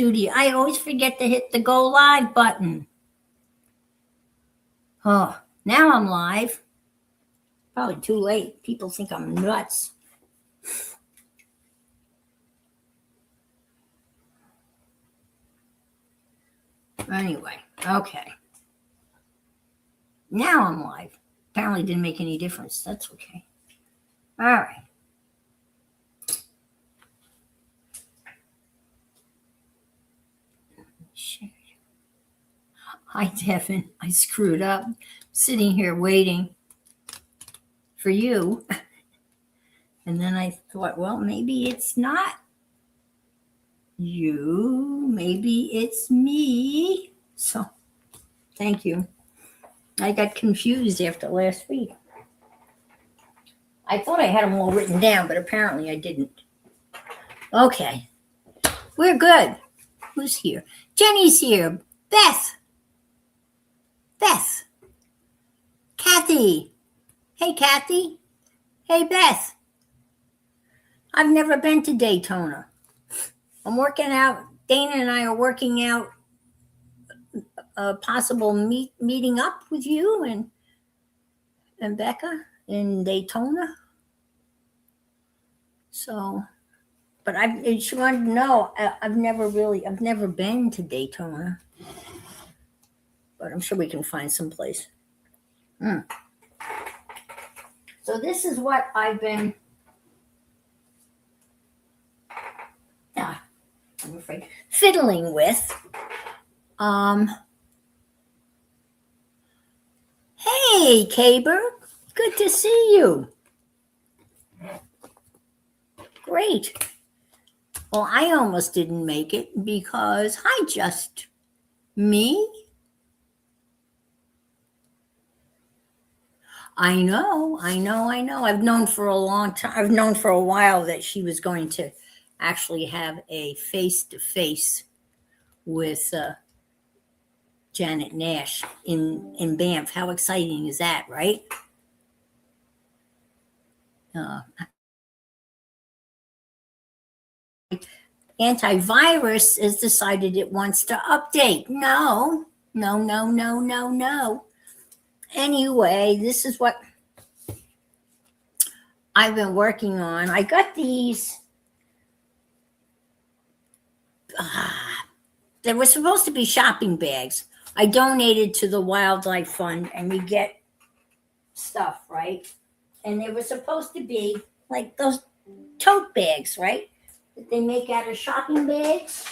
studio. I always forget to hit the go live button. Oh, now I'm live. Probably too late. People think I'm nuts. Anyway, okay. Now I'm live. Apparently didn't make any difference. That's okay. All right. Hi, Devin. I screwed up. Sitting here waiting for you. And then I thought, well, maybe it's not you. Maybe it's me. So, thank you. I got confused after last week. I thought I had them all written down, but apparently I didn't. Okay. We're good. Who's here? Jenny's here. Beth. Kathy. Hey, Kathy. Hey, Beth. I've never been to Daytona. I'm working out. Dana and I are working out a possible meeting up with you and Becca in Daytona. So, but she wanted to know. I've never been to Daytona, but I'm sure we can find some place. So this is what I've been. I'm afraid fiddling with. Hey, Caber, good to see you. Great. Well, I almost didn't make it because me. I know. I've known for a long time. I've known for a while that she was going to actually have a face-to-face with Janet Nash in Banff. How exciting is that, right? Antivirus has decided it wants to update. No. Anyway, this is what I've been working on. I got these. They were supposed to be shopping bags. I donated to the Wildlife Fund, and you get stuff, right? And they were supposed to be like those tote bags, right? That they make out of shopping bags.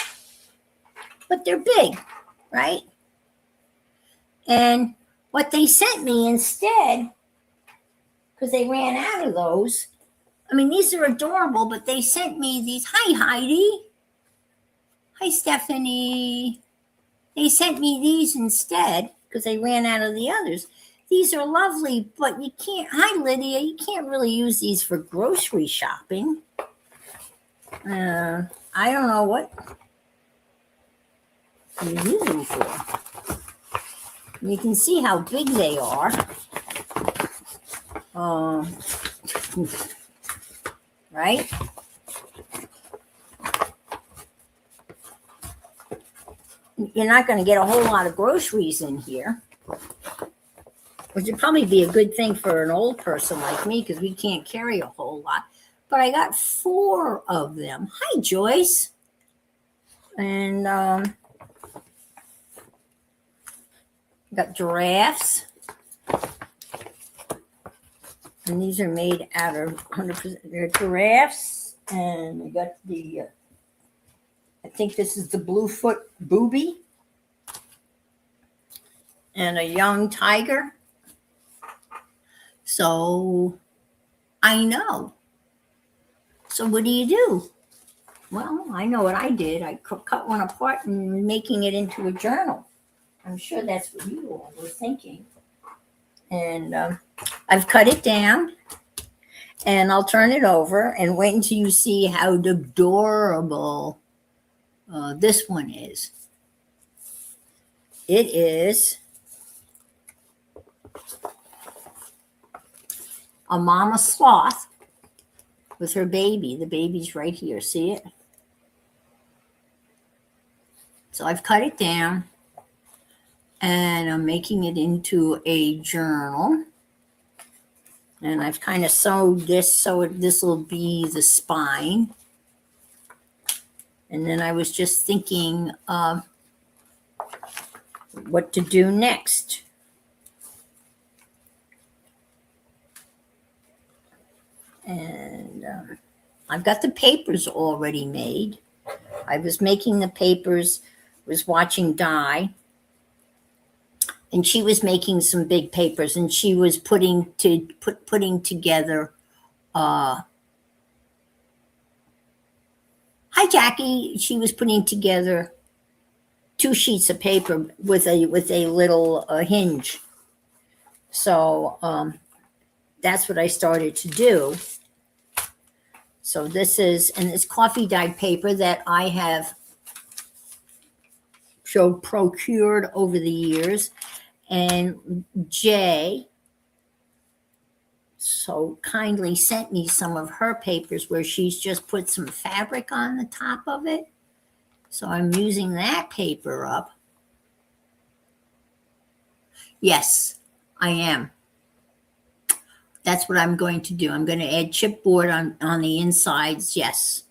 But they're big, right? And what they sent me instead, because they ran out of those, I mean, these are adorable, but they sent me these. Hi, Heidi. Hi, Stephanie. They sent me these instead because they ran out of the others. These are lovely, but you can't. Hi, Lydia. You can't really use these for grocery shopping. I don't know what you use them for. You can see how big they are. Right? You're not going to get a whole lot of groceries in here, which would probably be a good thing for an old person like me because we can't carry a whole lot. But I got 4 of them. Hi, Joyce. And got giraffes. And these are made out of 100%. They're giraffes. And we got the, I think this is the Bluefoot booby. And a young tiger. So I know. So what do you do? Well, I know what I did. I cut one apart and making it into a journal. I'm sure that's what you all were thinking. And I've cut it down. And I'll turn it over and wait until you see how adorable this one is. It is a mama sloth with her baby. The baby's right here. See it? So I've cut it down and I'm making it into a journal. And I've kind of sewed this so this will be the spine. And then I was just thinking what to do next. And I've got the papers already made. I was making the papers, was watching Di, and she was making some big papers, and she was putting together. Hi, Jackie. She was putting together 2 sheets of paper with a little hinge. So that's what I started to do. So this is, and it's coffee dyed paper that I have procured over the years. And Jay so kindly sent me some of her papers where she's just put some fabric on the top of it. So I'm using that paper up. Yes, I am. That's what I'm going to do. I'm going to add chipboard on the insides, yes,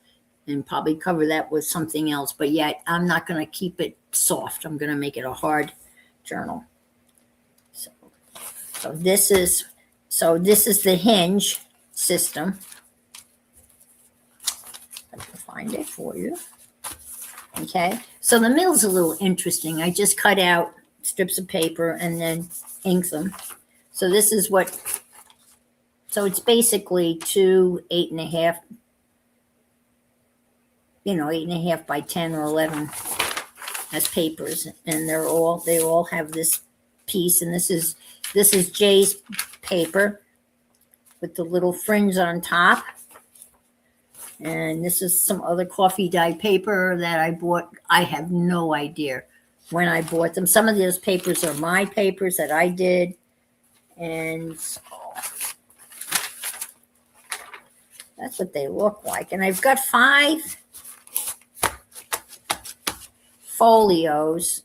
and probably cover that with something else. But yet I'm not going to keep it soft. I'm going to make it a hard journal. So this is the hinge system. I can find it for you. Okay, so the mill's a little interesting. I just cut out strips of paper and then ink them. So this is what. So it's basically 2 8.5, 8.5 by 10 or 11 as papers, and they all have this piece, and this is Jay's paper with the little fringe on top, and this is some other coffee dyed paper that I bought. I have no idea when I bought them. Some of those papers are my papers that I did, and so that's what they look like. And I've got 5 folios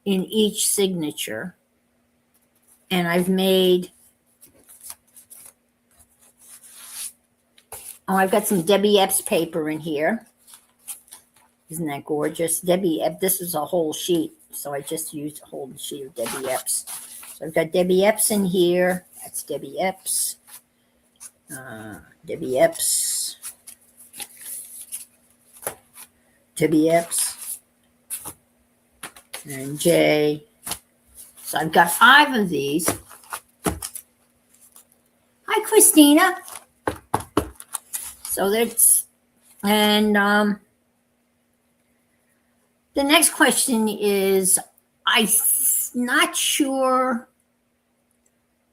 in each signature. And I've made, I've got some Debbie Epps paper in here. Isn't that gorgeous? Debbie Epps, this is a whole sheet. So I just used a whole sheet of Debbie Epps. So I've got Debbie Epps in here. That's Debbie Epps. Debbie Epps, and Jay. So I've got 5 of these. Hi, Christina. So that's, and the next question is, I'm not sure.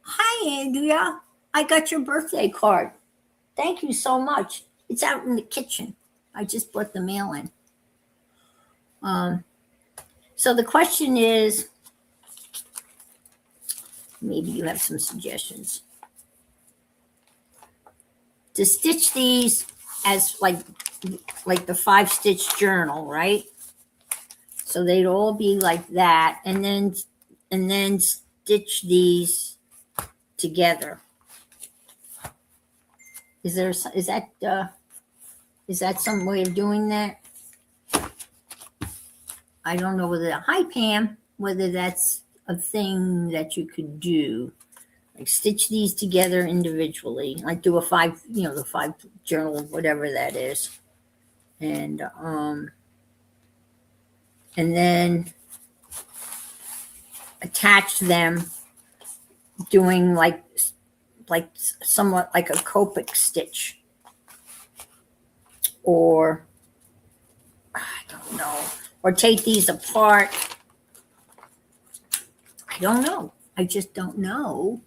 Hi, Andrea. I got your birthday card. Thank you so much. It's out in the kitchen. I just brought the mail in. So the question is, maybe you have some suggestions. To stitch these as like the 5-stitch journal, right? So they'd all be like that, and then stitch these together. Is that some way of doing that? I don't know hi Pam, whether that's a thing that you could do. Like stitch these together individually. Like do a 5, the 5 journal, whatever that is. And then attach them doing like somewhat like a Copic stitch, or I don't know, or take these apart. I don't know. I just don't know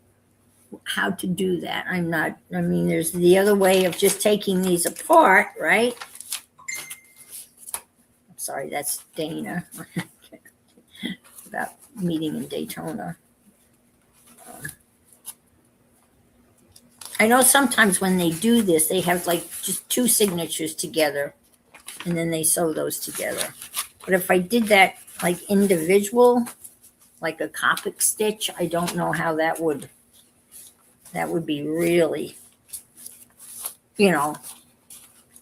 how to do that. There's the other way of just taking these apart, right? I'm sorry, that's Dana about meeting in Daytona. I know sometimes when they do this, they have like just 2 signatures together, and then they sew those together. But if I did that like individual, like a Copic stitch, I don't know how that would be really,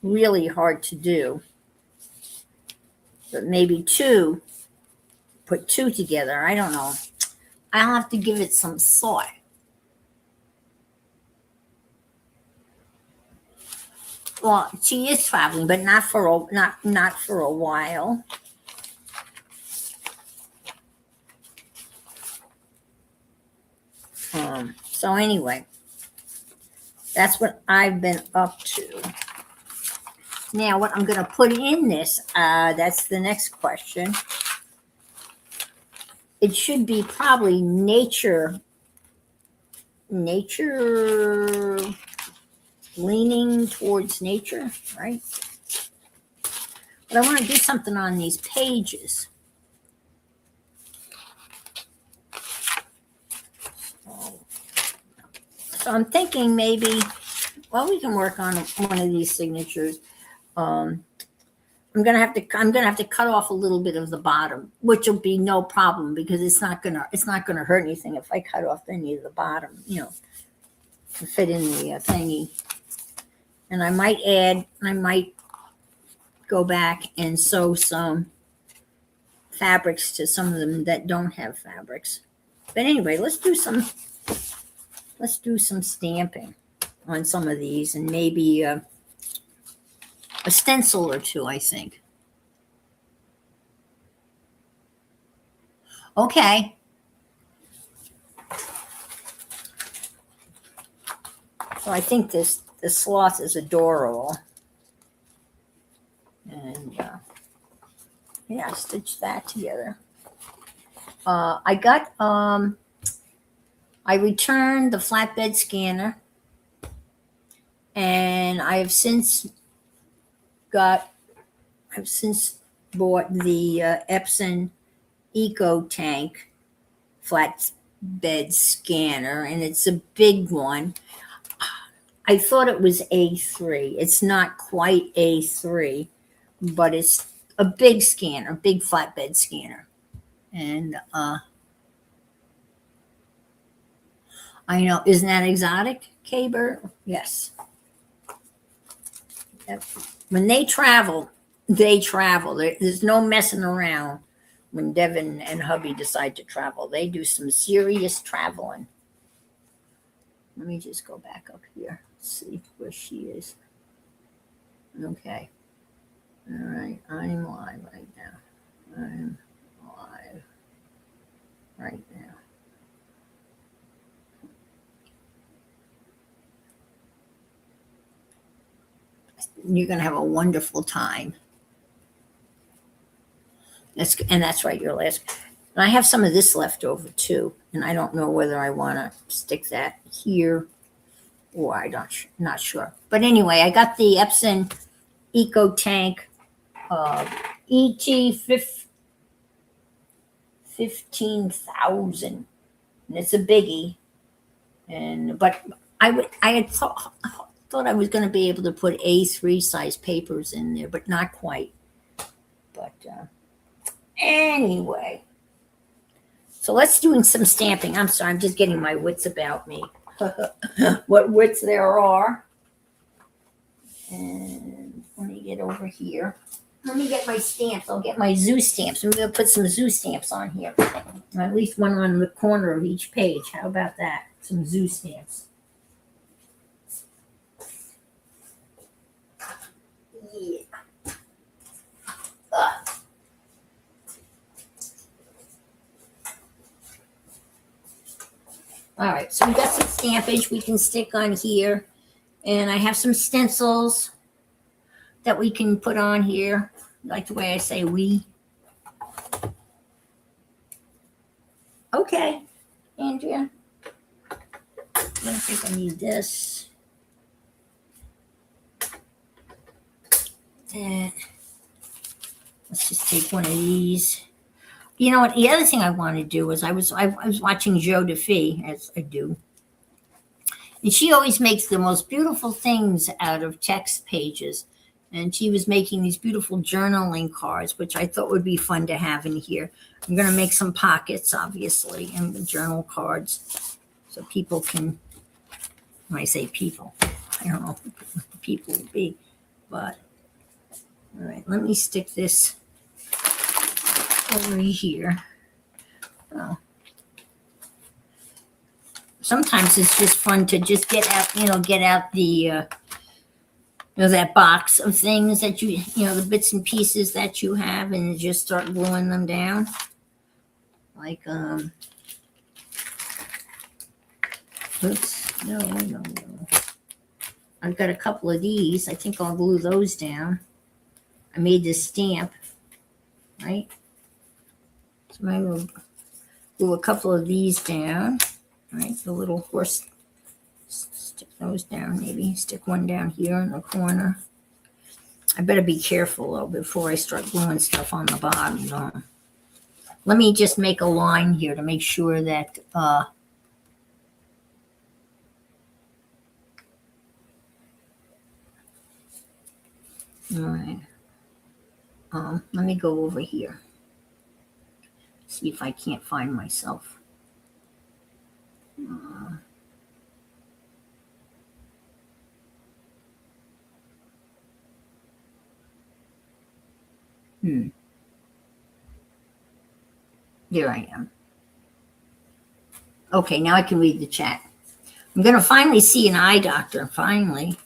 really hard to do. But maybe put two together. I don't know. I'll have to give it some thought. Well, she is traveling, but not for a while. So anyway, that's what I've been up to. Now, what I'm going to put in this, that's the next question. It should be probably nature leaning towards nature, right? But I want to do something on these pages. So I'm thinking maybe, well, we can work on one of these signatures. I'm gonna have to cut off a little bit of the bottom, which will be no problem because it's not gonna hurt anything if I cut off any of the bottom, to fit in the thingy. And I might go back and sew some fabrics to some of them that don't have fabrics. But anyway, let's do some stamping on some of these, and maybe a stencil or two, I think. Okay. So I think this sloth is adorable. And yeah, stitch that together. I returned the flatbed scanner, and I've since bought the Epson EcoTank flatbed scanner, and it's a big one. I thought it was A3. It's not quite A3, but it's a big scanner, a big flatbed scanner. And I know, isn't that exotic, K-Bird? Yes. When they travel. There's no messing around when Devin and hubby decide to travel. They do some serious traveling. Let me just go back up here, see where she is. Okay. All right. I'm live right now. I'm live right now. You're going to have a wonderful time. That's right, your last. And I have some of this left over too, and I don't know whether I want to stick that here or not sure. But anyway, I got the Epson EcoTank ET 15,000, and it's a biggie. But I had thought I was going to be able to put A3 size papers in there, but not quite. But anyway, so let's do some stamping. I'm sorry, I'm just getting my wits about me. What wits there are. And let me get over here. Let me get my stamps. I'll get my zoo stamps. I'm going to put some zoo stamps on here. At least one on the corner of each page. How about that? Some zoo stamps. Yeah. All right, so we got some stampage we can stick on here. And I have some stencils that we can put on here. Like the way I say we. Okay, Andrea. I don't think I need this. Let's just take one of these. You know what? The other thing I want to do is I was watching Jo DeFee, as I do, and she always makes the most beautiful things out of text pages. And she was making these beautiful journaling cards, which I thought would be fun to have in here. I'm going to make some pockets, obviously, and the journal cards so people can, when I say people, I don't know who people will be, but all right, let me stick this over here. Oh. Sometimes it's just fun to just get out the, that box of things that the bits and pieces that you have and just start gluing them down. Like, oops, no. I've got a couple of these. I think I'll glue those down. I made this stamp, right? So I will glue a couple of these down, right? The little horse, stick those down, maybe stick one down here in the corner. I better be careful though before I start gluing stuff on the bottom. Let me just make a line here to make sure that all right. Let me go over here. See if I can't find myself. There I am. Okay, now I can read the chat. I'm going to finally see an eye doctor. Finally.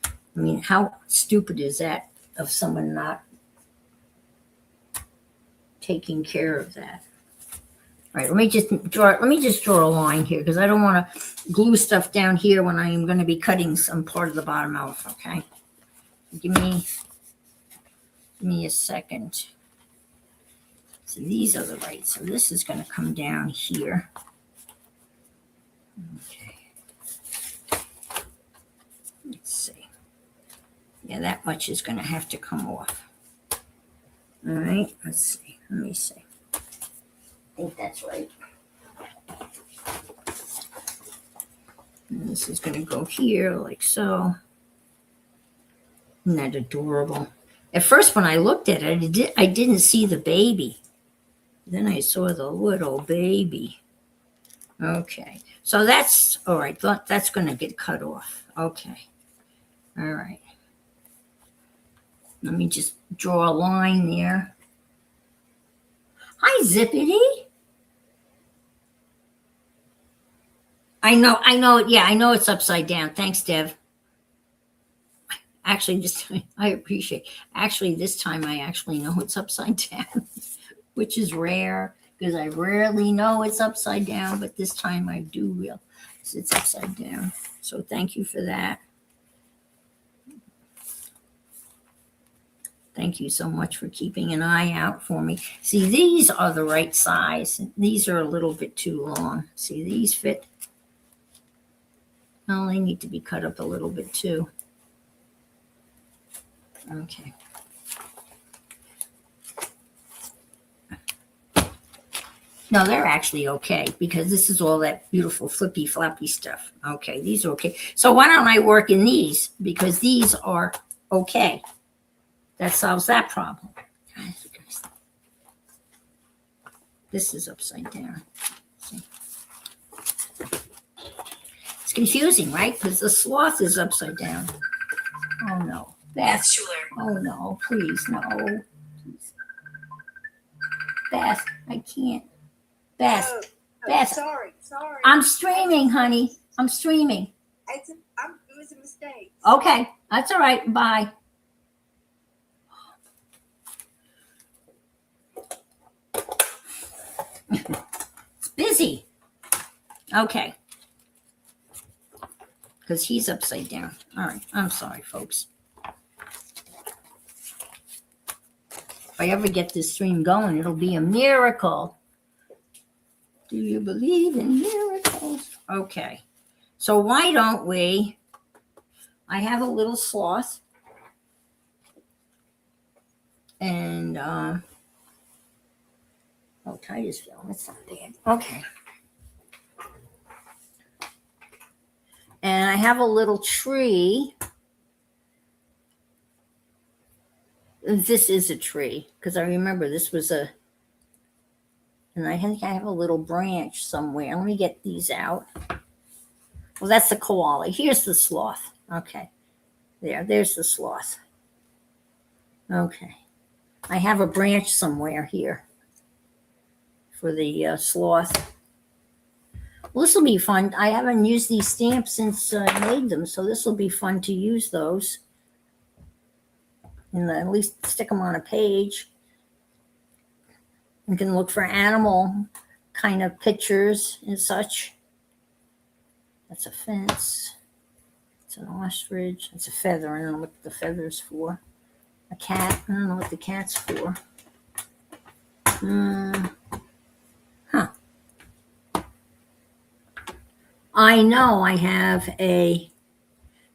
I mean, how stupid is that of someone not taking care of that? All right, let me just draw a line here because I don't want to glue stuff down here when I am going to be cutting some part of the bottom off. Okay, give me a second. So these are the right. So this is going to come down here. Okay. Let's see. Yeah, that much is going to have to come off. All right. Let's see. Let me see. I think that's right. And this is going to go here like so. Isn't that adorable? At first, when I looked at it, I didn't see the baby. Then I saw the little baby. Okay. So that's all right. That's going to get cut off. Okay. All right. Let me just draw a line there. Hi, Zippity. I know. Yeah, I know it's upside down. Thanks, Dev. Actually, I appreciate. Actually, this time I actually know it's upside down, which is rare because I rarely know it's upside down, but this time I do realize it's upside down. So thank you for that. Thank you so much for keeping an eye out for me. See, these are the right size. These are a little bit too long. See, these fit. Oh, they need to be cut up a little bit too. Okay. No, they're actually okay because this is all that beautiful flippy floppy stuff. Okay, these are okay. So why don't I work in these because these are okay. That solves that problem. This is upside down. See? It's confusing, right? Because the sloth is upside down. Oh no. Beth. Oh no, please, no. Please. Beth, I can't. Beth. Beth. Sorry. I'm streaming, honey. I'm streaming. It was a mistake. Okay, that's all right. Bye. It's busy. Okay. Because he's upside down. All right. I'm sorry, folks. If I ever get this stream going, it'll be a miracle. Do you believe in miracles? Okay. So why don't we? I have a little sloth. And, oh, Titus fell. That's not bad. Okay. And I have a little tree. This is a tree because I remember this was a, and I think I have a little branch somewhere. Let me get these out. Well, that's the koala. Here's the sloth. Okay. There's the sloth. Okay. I have a branch somewhere here for the sloth. Well, this will be fun. I haven't used these stamps since I made them, so this will be fun to use those. And at least stick them on a page. You can look for animal kind of pictures and such. That's a fence. It's an ostrich. It's a feather. I don't know what the feather's for. A cat. I don't know what the cat's for. Huh. I know I have a.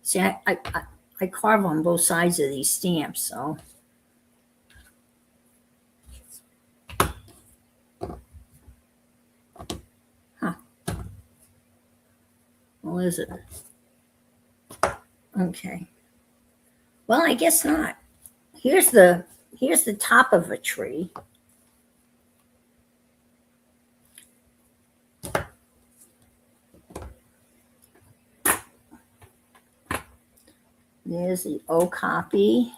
See, I carve on both sides of these stamps, so. Huh. Well, is it? Okay. Well, I guess not. Here's the top of a tree. There's the okapi.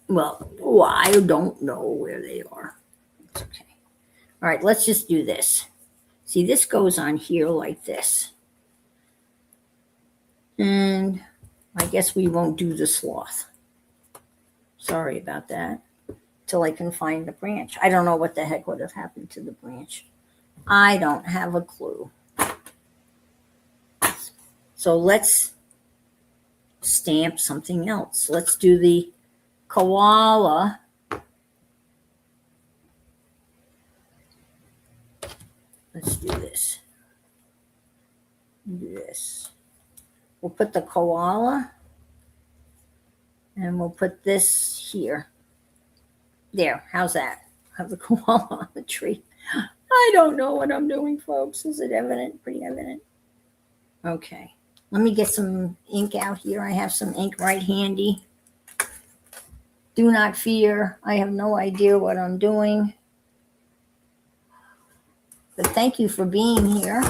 Well, I don't know where they are. It's okay. All right, let's just do this. See, this goes on here like this. And I guess we won't do the sloth. Sorry about that. Till I can find the branch. I don't know what the heck would have happened to the branch. I don't have a clue. So let's stamp something else. Let's do the koala. Let's do this. Do this. We'll put the koala and we'll put this here. There, how's that? Have the koala on the tree. I don't know what I'm doing, folks. Is it evident? Pretty evident. Okay. Let me get some ink out here. I have some ink right handy. Do not fear. I have no idea what I'm doing. But thank you for being here.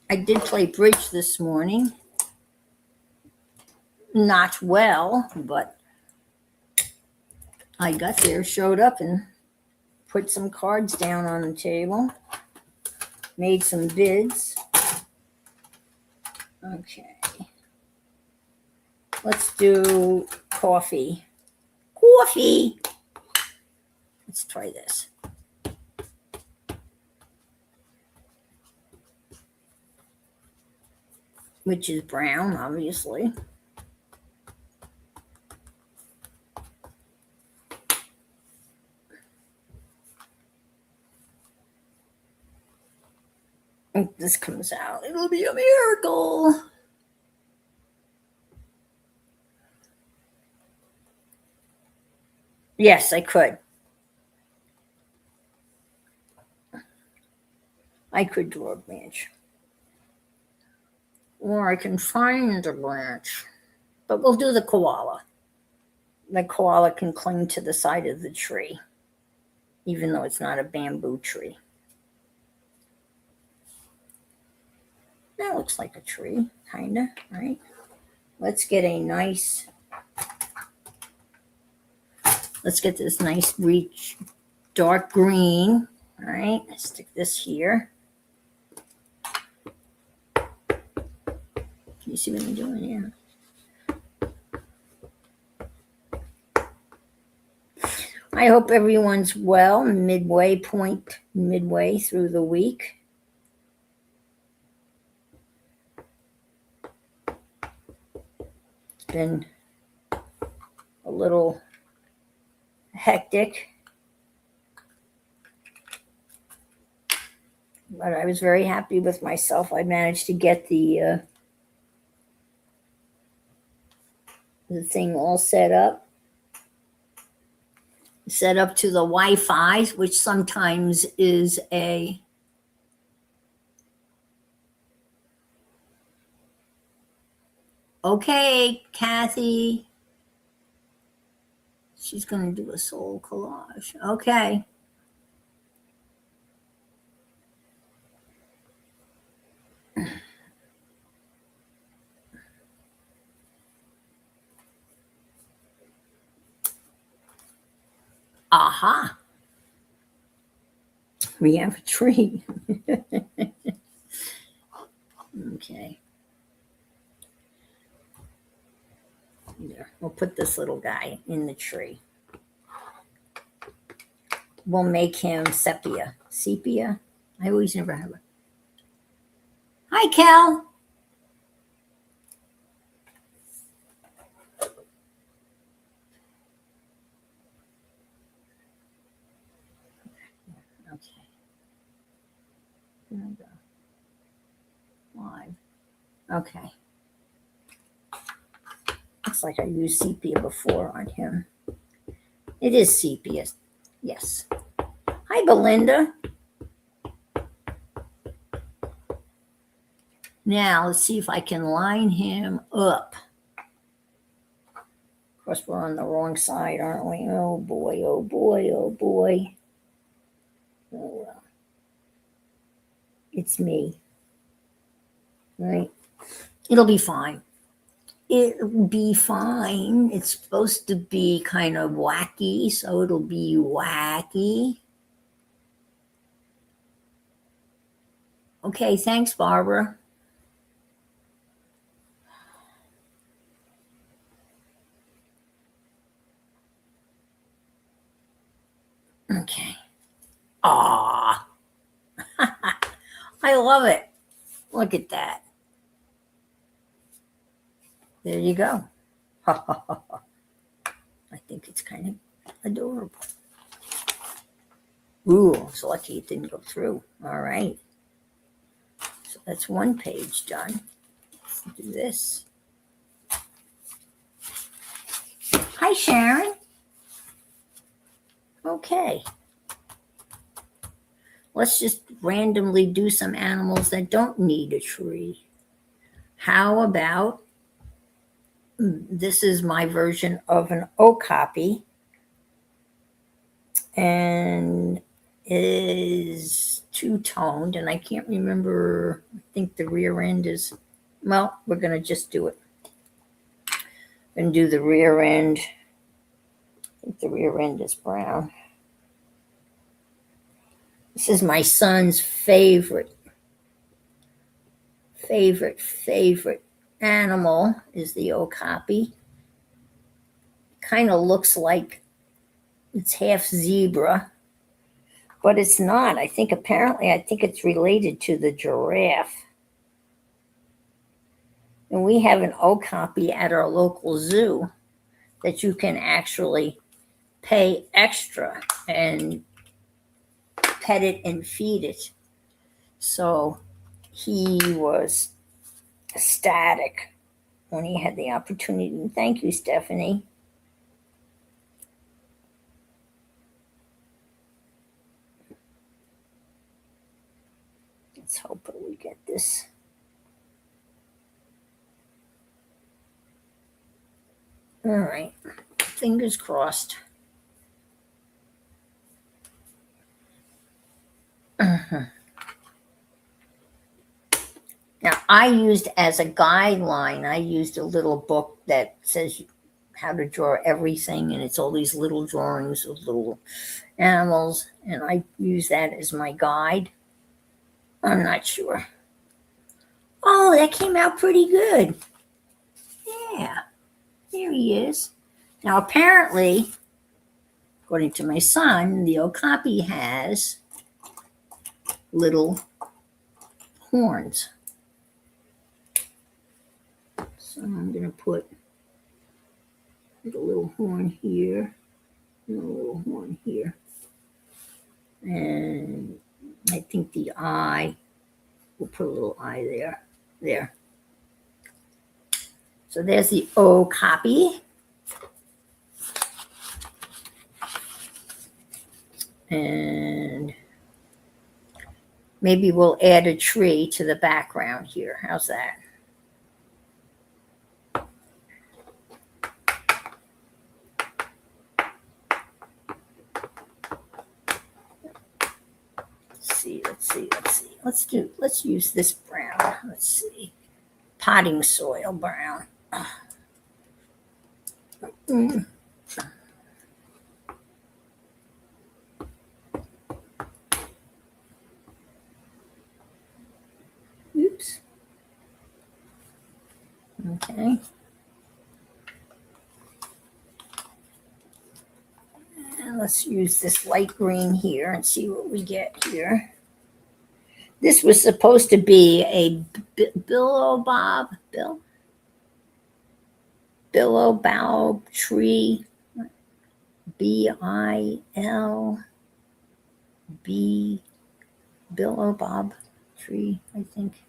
I did play bridge this morning. Not well, but I got there, showed up, and put some cards down on the table. Made some bids. Okay. Let's do coffee. Coffee! Let's try this. Which is brown, obviously. If this comes out, it'll be a miracle. Yes, I could. I could draw a branch. Or I can find a branch. But we'll do the koala. The koala can cling to the side of the tree, even though it's not a bamboo tree. That looks like a tree, kind of, right? Let's get a nice, let's get this nice rich dark green, all right? Stick this here. Can you see what I'm doing here? I hope everyone's well, midway through the week. It's been a little hectic, but I was very happy with myself. I managed to get the thing all set up to the Wi-Fi, which sometimes is a Okay, Kathy. She's going to do a soul collage. Okay. Aha. We have a tree. Okay. There. We'll put this little guy in the tree. We'll make him sepia. Sepia? I always never have a. Hi, Cal. Okay. Here I go. Live. Okay. Looks like I used sepia before on him. It is sepia. Yes. Hi, Belinda. Now, let's see if I can line him up. Of course, we're on the wrong side, aren't we? Oh, boy, oh, boy, oh, boy. Oh, well. It's me. Right? It'll be fine. It'll be fine. It's supposed to be kind of wacky, so it'll be wacky. Okay, thanks, Barbara. Okay. Ah, I love it. Look at that. There you go. I think it's kind of adorable. Ooh, I was lucky it didn't go through. All right. So that's one page done. Let's do this. Hi, Sharon. Okay. Let's just randomly do some animals that don't need a tree. How about, this is my version of an okapi, and it is two-toned, and I can't remember, I think the rear end is, well, we're going to just do it. And do the rear end. I think the rear end is brown. This is my son's favorite animal is the okapi. Kind of looks like it's half zebra, but it's not. I think it's related to the giraffe. And we have an okapi at our local zoo that you can actually pay extra and pet it and feed it. So he was ecstatic when he had the opportunity. Thank you, Stephanie. Let's hope that we get this. All right. Fingers crossed. Uh-huh. Now, I used as a guideline, I used a little book that says how to draw everything, and it's all these little drawings of little animals, and I use that as my guide. I'm not sure. Oh, that came out pretty good. Yeah, there he is. Now, apparently, according to my son, the okapi has little horns. So I'm going to put a little horn here and a little horn here. And I think the eye, we'll put a little eye there. There. So there's the okapi. And maybe we'll add a tree to the background here. How's that? Let's use this brown. Let's see. Potting soil brown. Mm. Oops. Okay. And let's use this light green here and see what we get here. This was supposed to be a billow bob tree. B-I-L-B, billow bob tree, I think.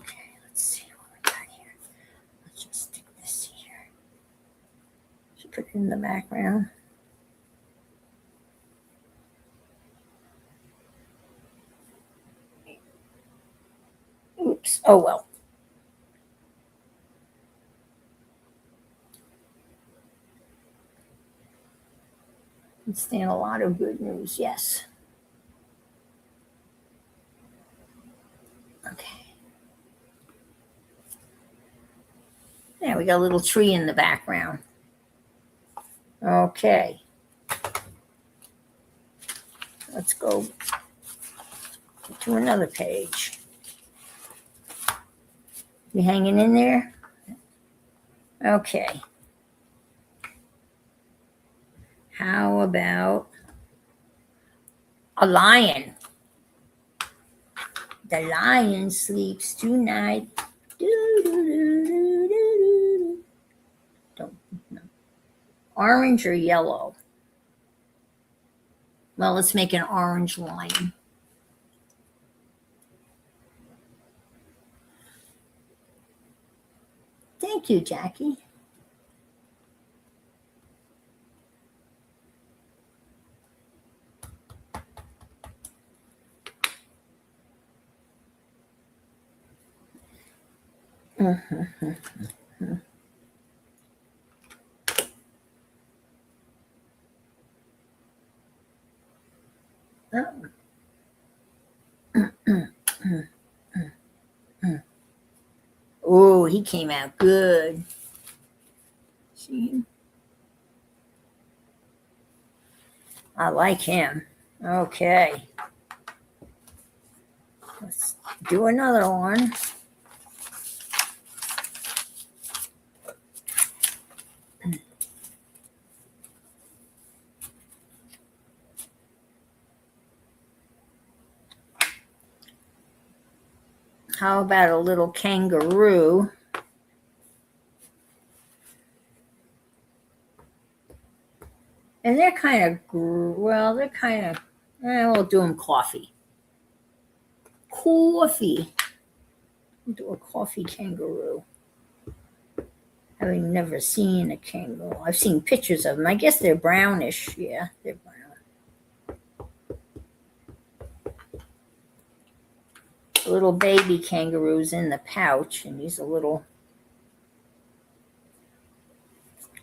Okay, let's see what we got here. Let's just stick this here. Should put it in the background. Oops, oh well. Can stand a lot of good news, yes. Okay. There, we got a little tree in the background. Okay. Let's go to another page. You hanging in there? Okay. How about a lion? The lion sleeps tonight. Don't know. Orange or yellow? Well, let's make an orange lion. Thank you, Jackie. Oh, he came out good. See him? I like him. Okay. Let's do another one. How about a little kangaroo? And they're kind of, we'll do them coffee. Coffee. We'll do a coffee kangaroo. Having never seen a kangaroo. I've seen pictures of them. I guess they're brownish. Yeah, they're brown. A little baby kangaroo's in the pouch, and he's a little.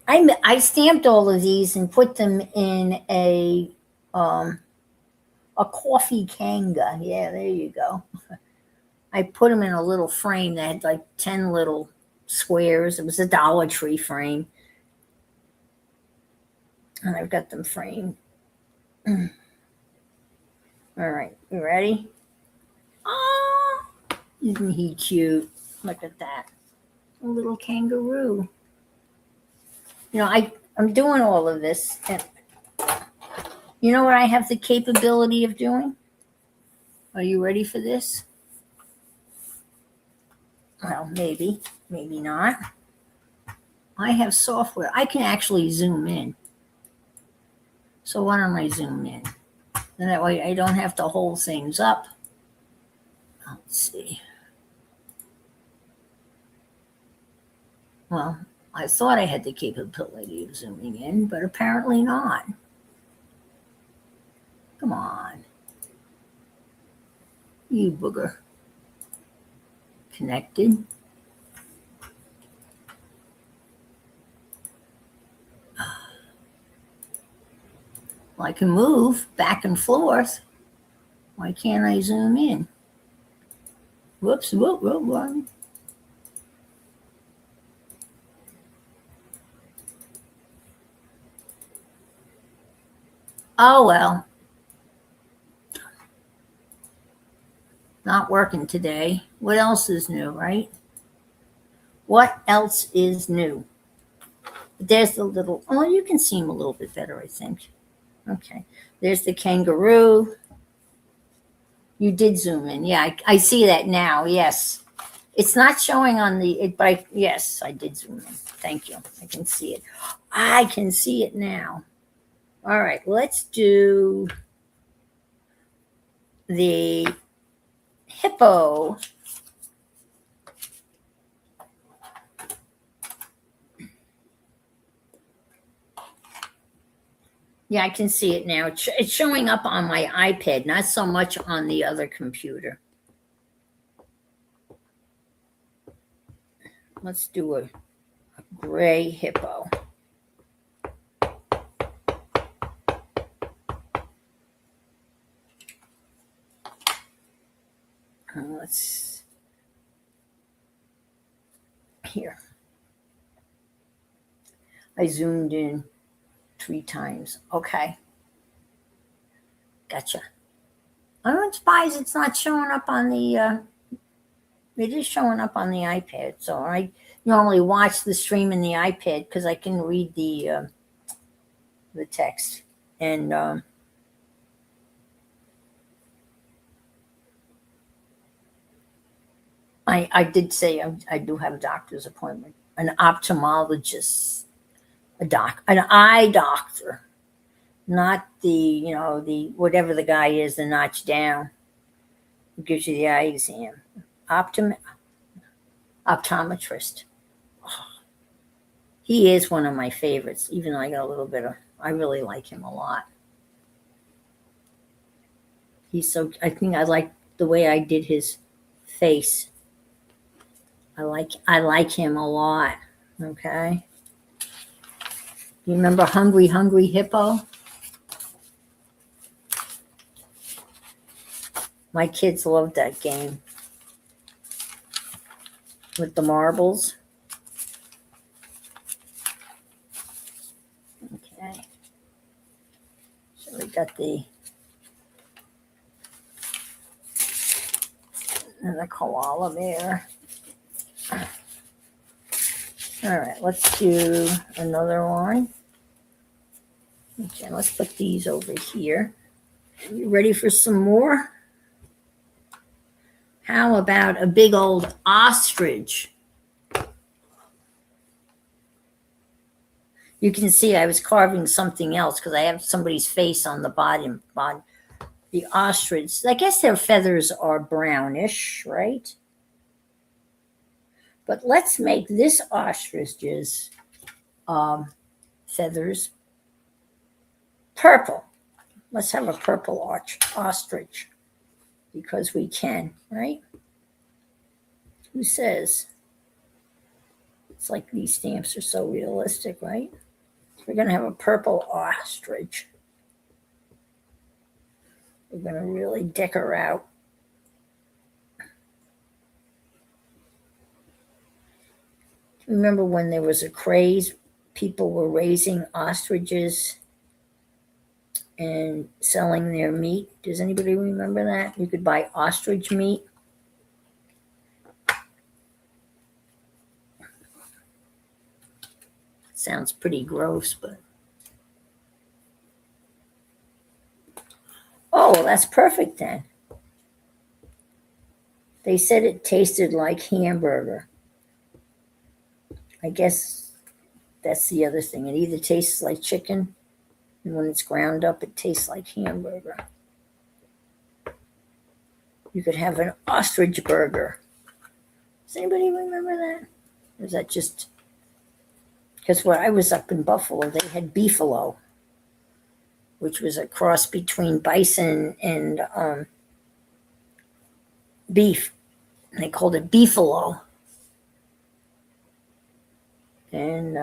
I stamped all of these and put them in a coffee kanga. Yeah, there you go. I put them in a little frame that had like 10 little squares. It was a Dollar Tree frame. And I've got them framed. All right, you ready? Oh, isn't he cute? Look at that. A little kangaroo. You know, I'm doing all of this. And you know what I have the capability of doing? Are you ready for this? Well, maybe not. I have software. I can actually zoom in. So why don't I zoom in? And that way I don't have to hold things up. Let's see. Well, I thought I had the capability of zooming in, but apparently not. Come on. You booger. Connected. Well, I can move back and forth. Why can't I zoom in? Whoops, whoop, whoop, whoop. Oh, well. Not working today. What else is new, right? What else is new? There's the little, oh, you can see him a little bit better, I think. Okay. There's the kangaroo. You did zoom in. Yeah, I see that now. Yes. It's not showing on the, but yes, I did zoom in. Thank you. I can see it. I can see it now. All right, let's do the hippo. Yeah, I can see it now. It's showing up on my iPad, not so much on the other computer. Let's do a gray hippo. Let's here. I zoomed in 3 times. Okay. Gotcha. I'm surprised it's not showing up on the it is showing up on the iPad. So I normally watch the stream in the iPad because I can read the text. And I did say I do have a doctor's appointment, an ophthalmologist, an eye doctor, not the, the whatever the guy is, the notch down, who gives you the eye exam. Optometrist. He is one of my favorites, even though I got a little bit of, I really like him a lot. I think I like the way I did his face. I like him a lot. Okay. You remember Hungry Hungry Hippo? My kids loved that game with the marbles. Okay. So we got the koala bear. All right, let's do another one. Okay, let's put these over here. You ready for some more? How about a big old ostrich? You can see I was carving something else because I have somebody's face on the bottom. The ostrich, I guess their feathers are brownish, right? But let's make this ostrich's feathers purple. Let's have a purple ostrich because we can, right? Who says? It's like these stamps are so realistic, right? We're going to have a purple ostrich. We're going to really deck her out. Remember when there was a craze? People were raising ostriches and selling their meat. Does anybody remember that? You could buy ostrich meat. Sounds pretty gross, but. Oh, that's perfect then. They said it tasted like hamburger. I guess that's the other thing. It either tastes like chicken, and when it's ground up, it tastes like hamburger. You could have an ostrich burger. Does anybody remember that? Or is that just because when I was up in Buffalo, they had beefalo, which was a cross between bison and beef. And they called it beefalo. And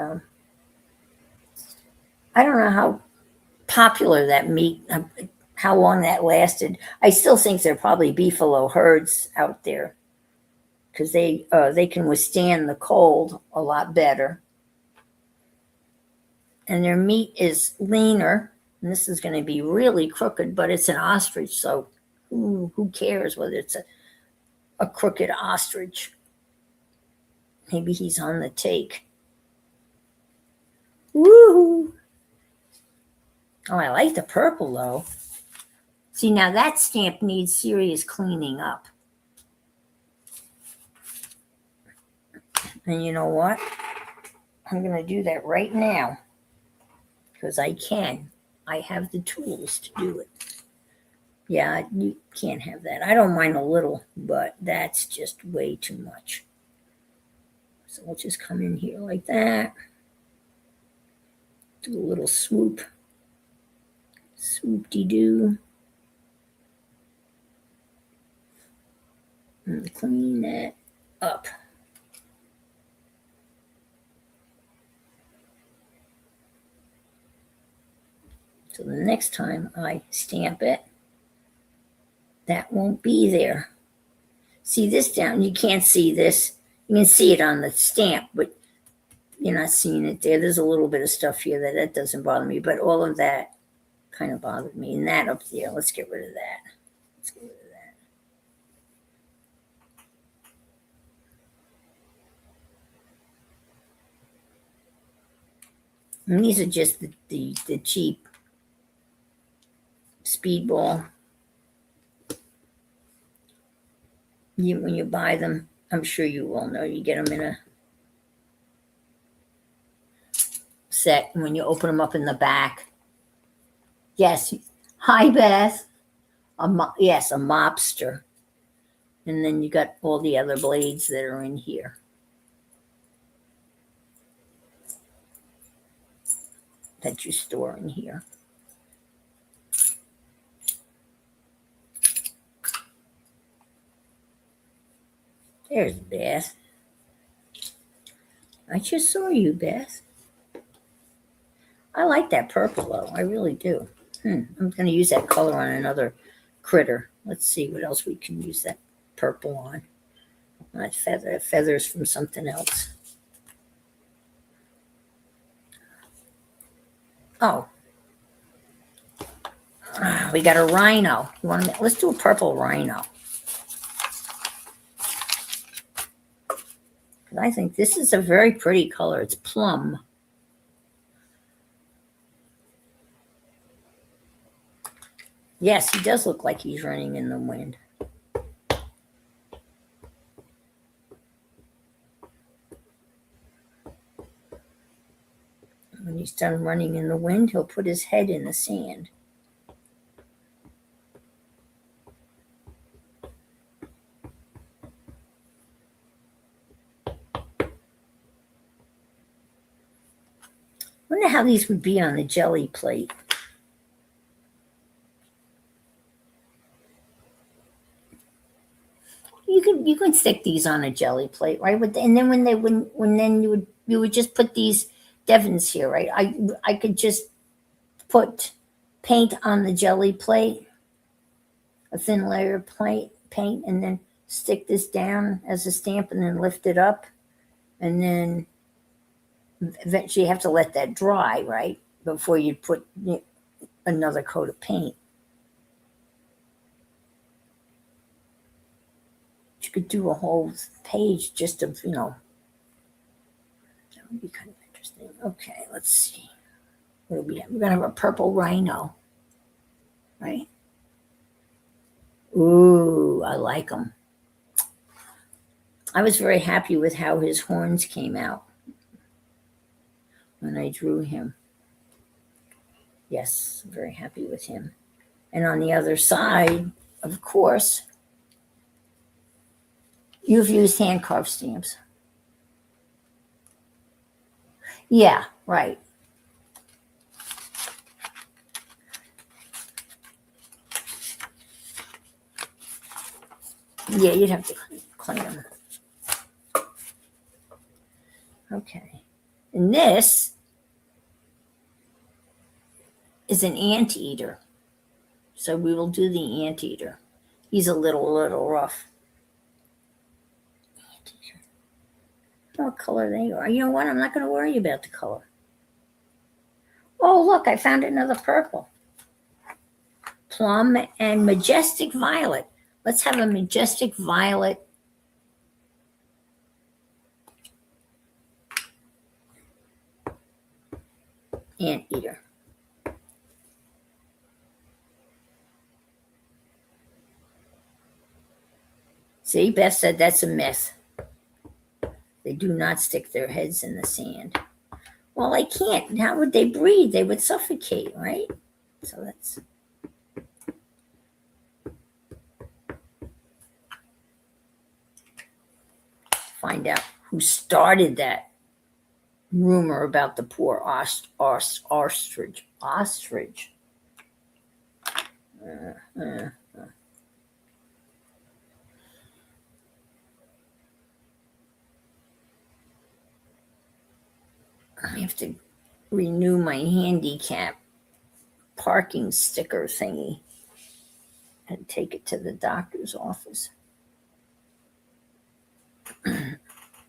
I don't know how popular that meat. how long that lasted. I still think there are probably beefalo herds out there because they can withstand the cold a lot better, and their meat is leaner. And this is going to be really crooked, but it's an ostrich, so who cares whether it's a crooked ostrich? Maybe he's on the take. Woo! Oh, I like the purple though. See, now that stamp needs serious cleaning up. And you know what? I'm going to do that right now because I can. I have the tools to do it. Yeah, you can't have that. I don't mind a little, but that's just way too much. So we'll just come in here like that. Do a little swoop. Swoop-de-doo. And clean that up. So the next time I stamp it, that won't be there. See this down, you can't see this. You can see it on the stamp, but you're not seeing it there. There's a little bit of stuff here that doesn't bother me, but all of that kind of bothered me. And that up there, let's get rid of that. Let's get rid of that. And these are just the cheap Speedball. When you buy them, I'm sure you all know, you get them in a set. And when you open them up in the back, yes, hi Beth, yes, a mobster. And then you got all the other blades that are in here. That you store in here. There's Beth. I just saw you, Beth. I like that purple though. I really do. I'm going to use that color on another critter. Let's see what else we can use that purple on. Not feathers from something else. Oh, we got a rhino. Let's do a purple rhino. I think this is a very pretty color. It's plum. Yes, he does look like he's running in the wind. When he's done running in the wind, he'll put his head in the sand. Wonder how these would be on the jelly plate. You can stick these on a jelly plate, right? And then when you would just put these Devons here, right? I could just put paint on the jelly plate, a thin layer of paint, and then stick this down as a stamp, and then lift it up, and then eventually you have to let that dry, right, before you put another coat of paint. You could do a whole page just of, that would be kind of interesting. Okay, let's see. What do we have? We're going to have a purple rhino, right? Ooh, I like him. I was very happy with how his horns came out when I drew him. Yes, I'm very happy with him. And on the other side, of course, you've used hand carved stamps. Yeah, right. Yeah, you'd have to clean them. Okay. And this is an anteater. So we will do the anteater. He's a little rough. Anteater. What color they are? You know what? I'm not going to worry about the color. Oh, look, I found another purple. Plum and majestic violet. Let's have a majestic violet. Anteater. See, Beth said that's a myth. They do not stick their heads in the sand. Well, they can't. How would they breathe? They would suffocate, right? So let's find out who started that rumor about the poor ostrich. Ostrich. I have to renew my handicap parking sticker thingy and take it to the doctor's office.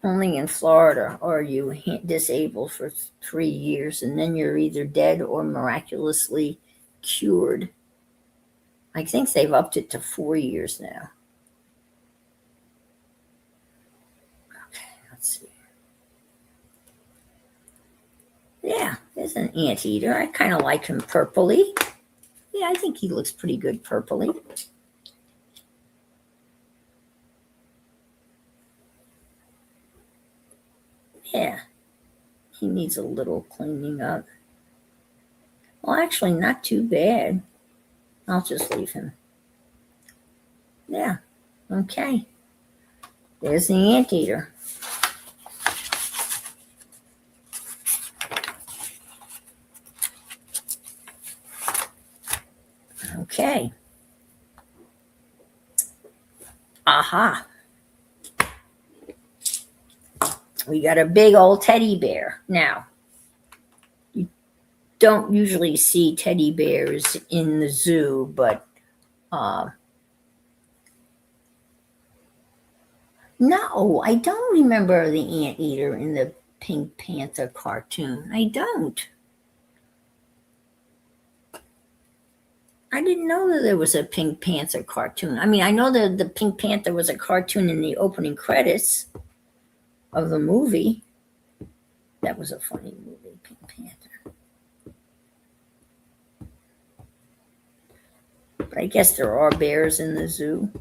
Only in Florida are you disabled for 3 years, and then you're either dead or miraculously cured. I think they've upped it to 4 years now. Okay, let's see. Yeah, there's an anteater. I kind of like him purpley. Yeah, I think he looks pretty good purpley. Yeah, he needs a little cleaning up. Well, actually, not too bad. I'll just leave him. Yeah, okay. There's the anteater. Okay. Aha. We got a big old teddy bear. Now, you don't usually see teddy bears in the zoo, but no, I don't remember the anteater in the Pink Panther cartoon. I don't. I didn't know that there was a Pink Panther cartoon. I mean, I know that the Pink Panther was a cartoon in the opening credits of the movie. That was a funny movie, Pink Panther. But I guess there are bears in the zoo.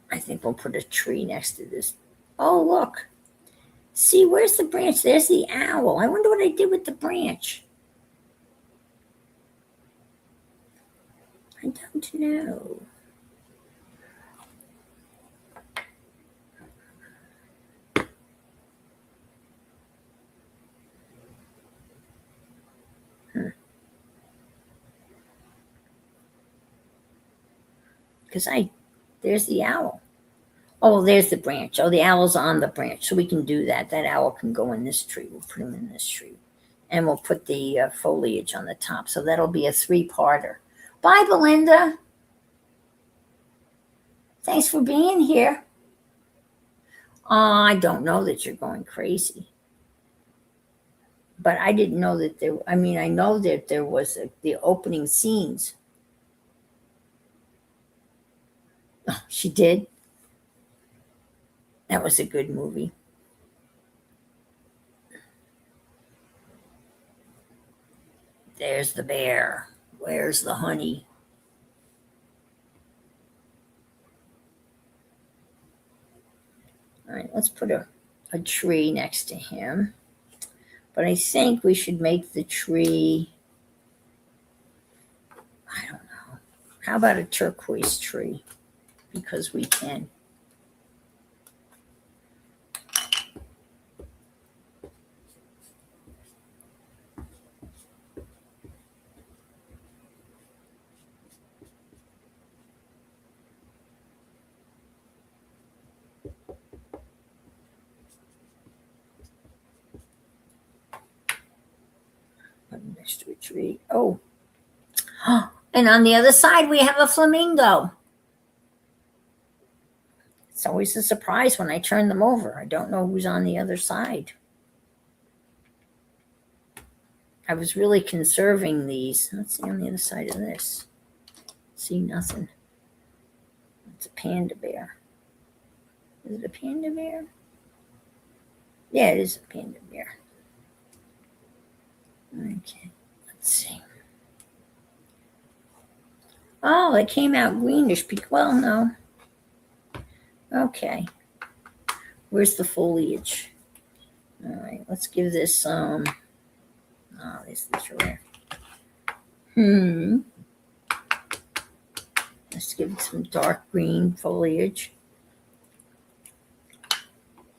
I think we'll put a tree next to this. Oh, look. See, where's the branch? There's the owl. I wonder what I did with the branch. I don't know. Because there's the owl. Oh, there's the branch. Oh, the owl's on the branch. So we can do that. That owl can go in this tree. We'll put him in this tree. And we'll put the foliage on the top. So that'll be a 3-parter. Bye, Belinda. Thanks for being here. I don't know that you're going crazy. But I didn't know that I know that there was the opening scenes. Oh, she did? That was a good movie. There's the bear. Where's the honey? All right, let's put a tree next to him. But I think we should make the tree, I don't know. How about a turquoise tree? Because we can. next to a tree. Oh. And on the other side, we have a flamingo. It's always a surprise when I turn them over. I don't know who's on the other side. I was really conserving these. Let's see on the other side of this. See nothing. It's a panda bear. Is it a panda bear? Yeah, it is a panda bear. Okay, let's see. Oh, it came out greenish. Well, no. Okay. Where's the foliage? All right, let's give this some. Oh, this is the giraffe. Let's give it some dark green foliage.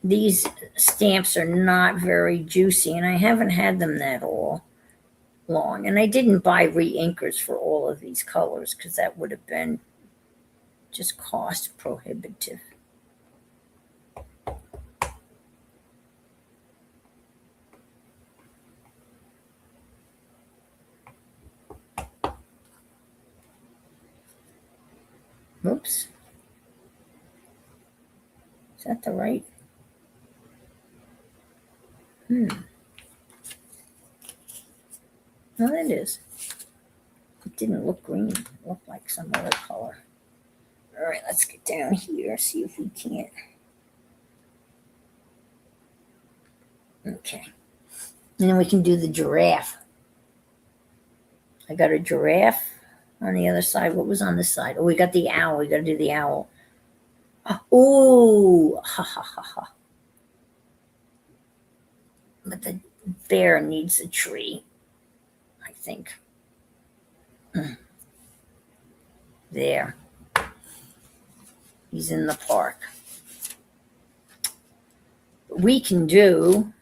These stamps are not very juicy, and I haven't had them that all long. And I didn't buy re-inkers for all of these colors because that would have been just cost prohibitive. Oops. Is that the right? No, that is. It didn't look green. It looked like some other color. All right, let's get down here, see if we can't. Okay. And then we can do the giraffe. I got a giraffe on the other side. What was on this side? Oh, we got the owl. We got to do the owl. Oh, ha, ha, ha, ha. But the bear needs a tree, I think. There. He's in the park. We can do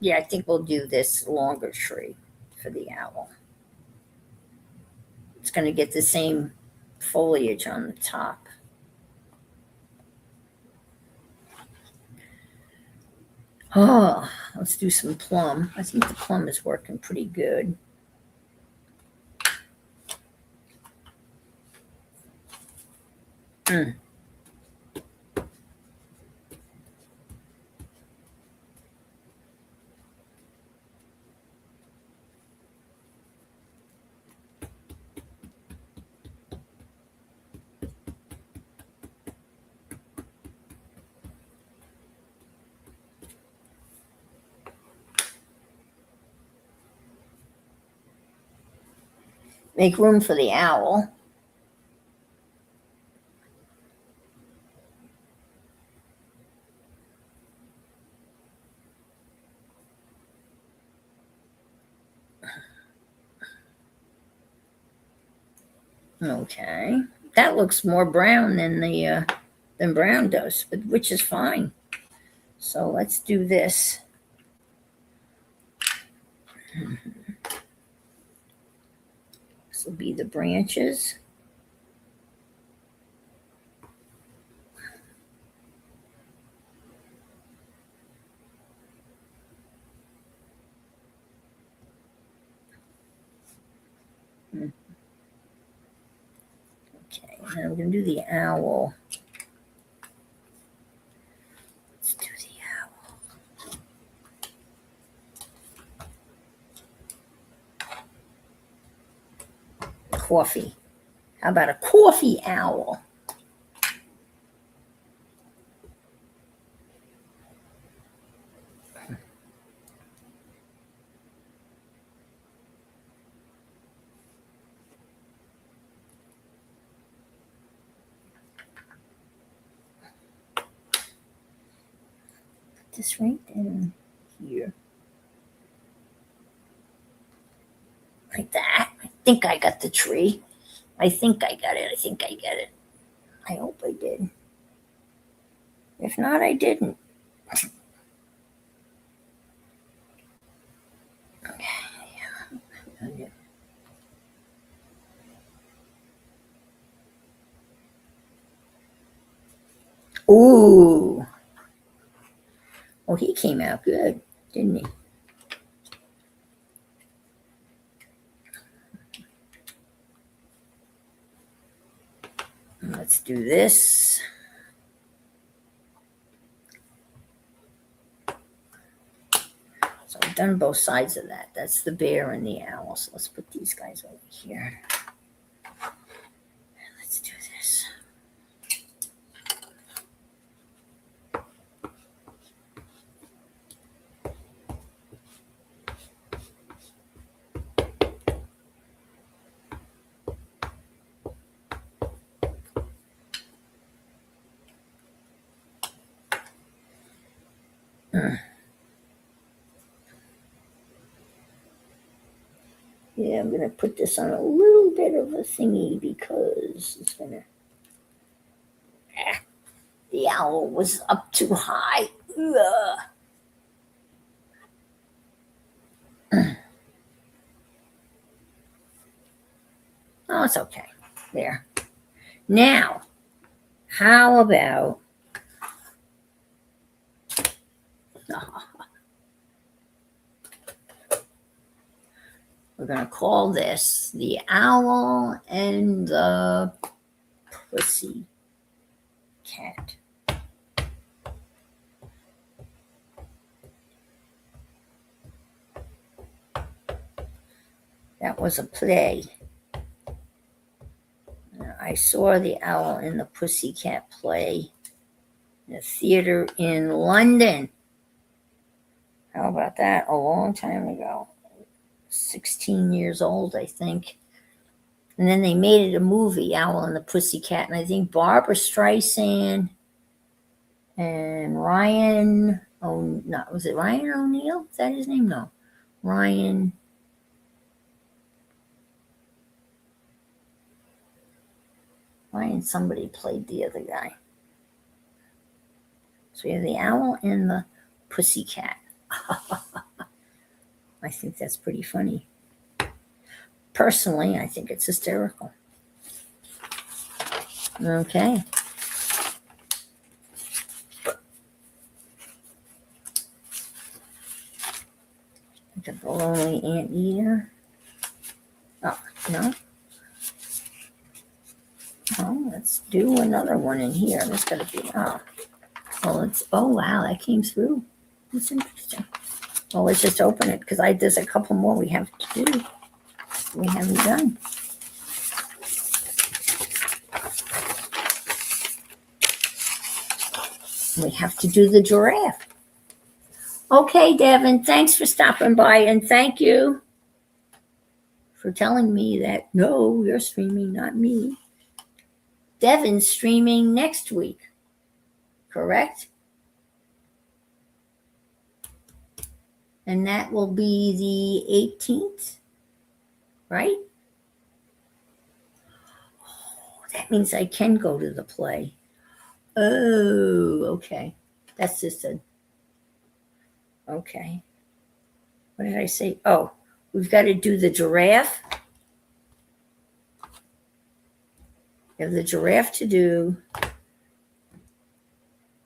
I think we'll do this longer tree for the owl. It's going to get the same foliage on the top. Oh, let's do some plum. I think the plum is working pretty good. Make room for the owl. Okay, that looks more brown than the than brown does, but which is fine. So let's do this. This will be the branches. Okay, now we're going to do the owl. Let's do the owl. Coffee. How about a coffee owl? This right down here. Like that. I think I got the tree. I think I got it. I hope I did. If not, I didn't. Okay. Ooh. Oh, he came out good, didn't he? Let's do this. So I've done both sides of that. That's the bear and the owl. So let's put these guys over here. Let's do this. Yeah, I'm going to put this on a little bit of a thingy because it's going to... the owl was up too high. Ugh. Oh, it's okay. There. Now, how about... we're going to call this the owl and the pussy cat. That was a play. I saw the owl and the pussycat play in a theater in London. How about that? A long time ago. 16 years old, I think. And then they made it a movie, Owl and the Pussycat. And I think Barbara Streisand and Ryan, oh, no, was it Ryan O'Neal? Is that his name? No. Ryan somebody played the other guy. So we have the owl and the pussycat. I think that's pretty funny. Personally, I think it's hysterical. Okay. The lonely anteater. Oh, no. Oh, let's do another one in here. That's got to be, oh, well, it's, oh, wow, that came through. That's interesting. Well, let's just open it because there's a couple more we have to do. We haven't done. We have to do the giraffe. Okay, Devin, thanks for stopping by and thank you for telling me that, no, you're streaming, not me. Devin's streaming next week, correct? And that will be the 18th, right? Oh, that means I can go to the play. Oh, okay. That's just a, okay. What did I say? Oh, we've got to do the giraffe. We have the giraffe to do.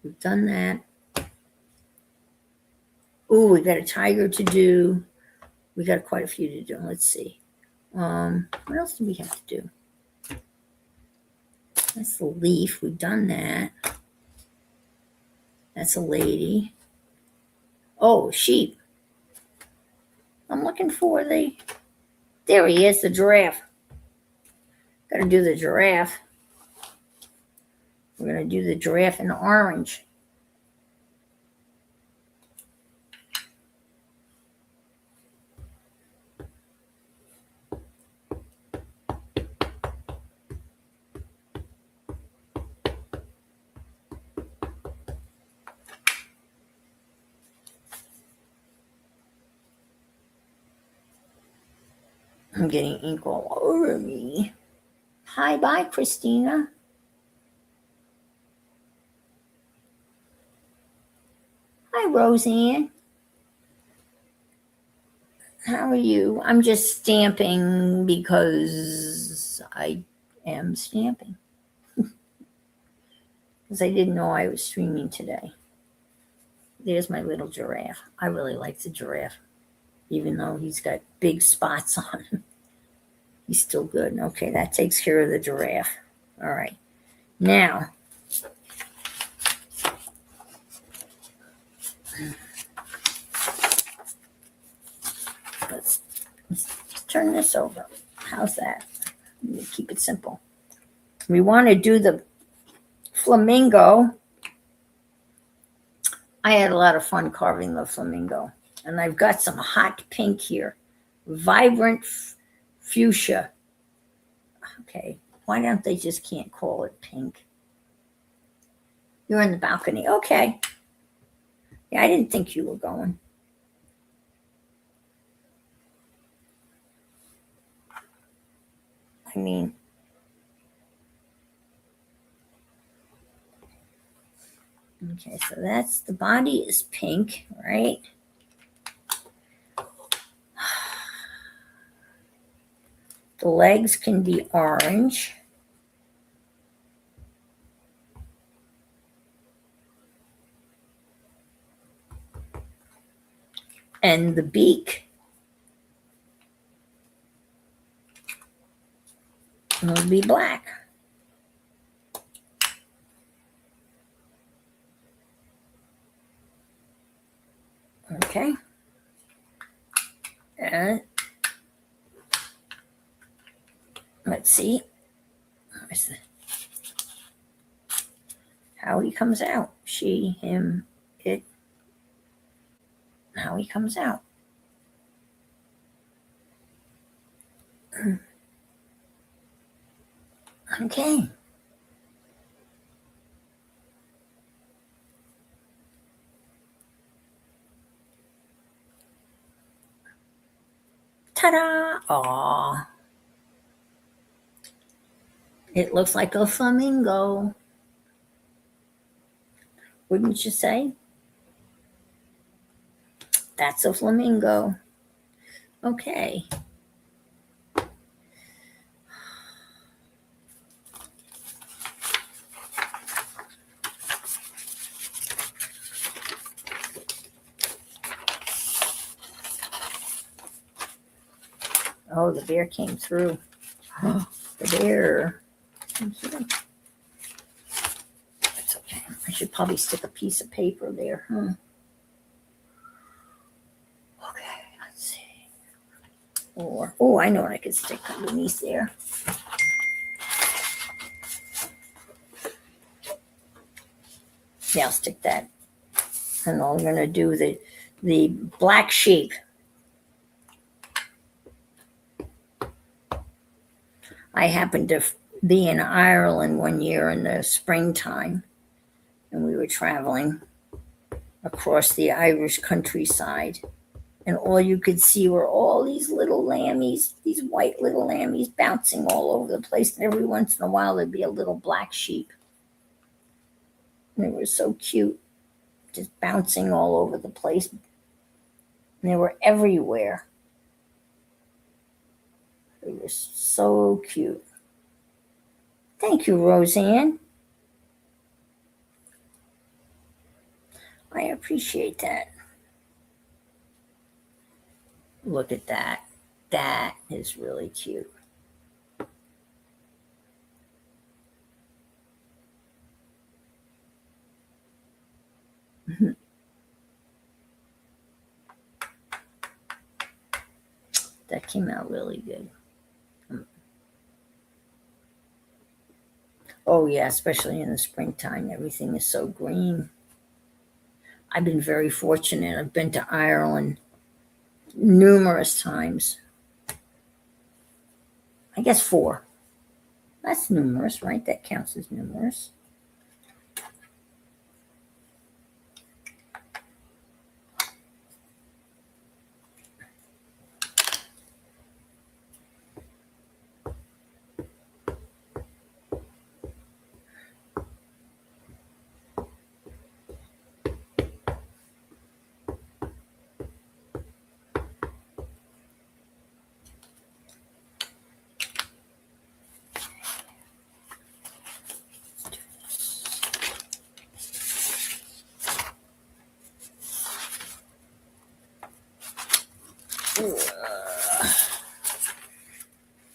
We've done that. Oh, we got a tiger to do. We got quite a few to do. Let's see. What else do we have to do? That's the leaf. We've done that. That's a lady. Oh, sheep. I'm looking for the... There he is, the giraffe. Got to do the giraffe. We're going to do the giraffe in orange. I'm getting ink all over me. Hi, bye, Christina. Hi, Roseanne. How are you? I'm just stamping because I am stamping. Because I didn't know I was streaming today. There's my little giraffe. I really like the giraffe. Even though he's got big spots on him, he's still good. Okay, that takes care of the giraffe. All right. Now, let's turn this over. How's that? Let me keep it simple. We want to do the flamingo. I had a lot of fun carving the flamingo. And I've got some hot pink here. Vibrant fuchsia. Okay, why don't they just can't call it pink? You're in the balcony. Okay. Yeah, I didn't think you were going. I mean, okay, so that's the body is pink, right? The legs can be orange. And the beak will be black. Okay. And let's see how he comes out. She, him, it. How he comes out. Okay. Ta-da! Aw. It looks like a flamingo. Wouldn't you say? That's a flamingo. Okay. Oh, the bear came through. The bear. That's okay. I should probably stick a piece of paper there. Okay, let's see. Or, oh, I know what I could stick underneath there. Yeah, I'll stick that. And I'm going to do the black sheep. I happened to be in Ireland one year in the springtime, and we were traveling across the Irish countryside, and all you could see were all these little lammies, these white little lammies bouncing all over the place, and every once in a while there'd be a little black sheep. And they were so cute, just bouncing all over the place. And they were everywhere. They were so cute. Thank you, Roseanne. I appreciate that. Look at that. That is really cute. That came out really good. Oh, yeah, especially in the springtime, everything is so green. I've been very fortunate. I've been to Ireland numerous times. I guess 4. That's numerous, right? That counts as numerous.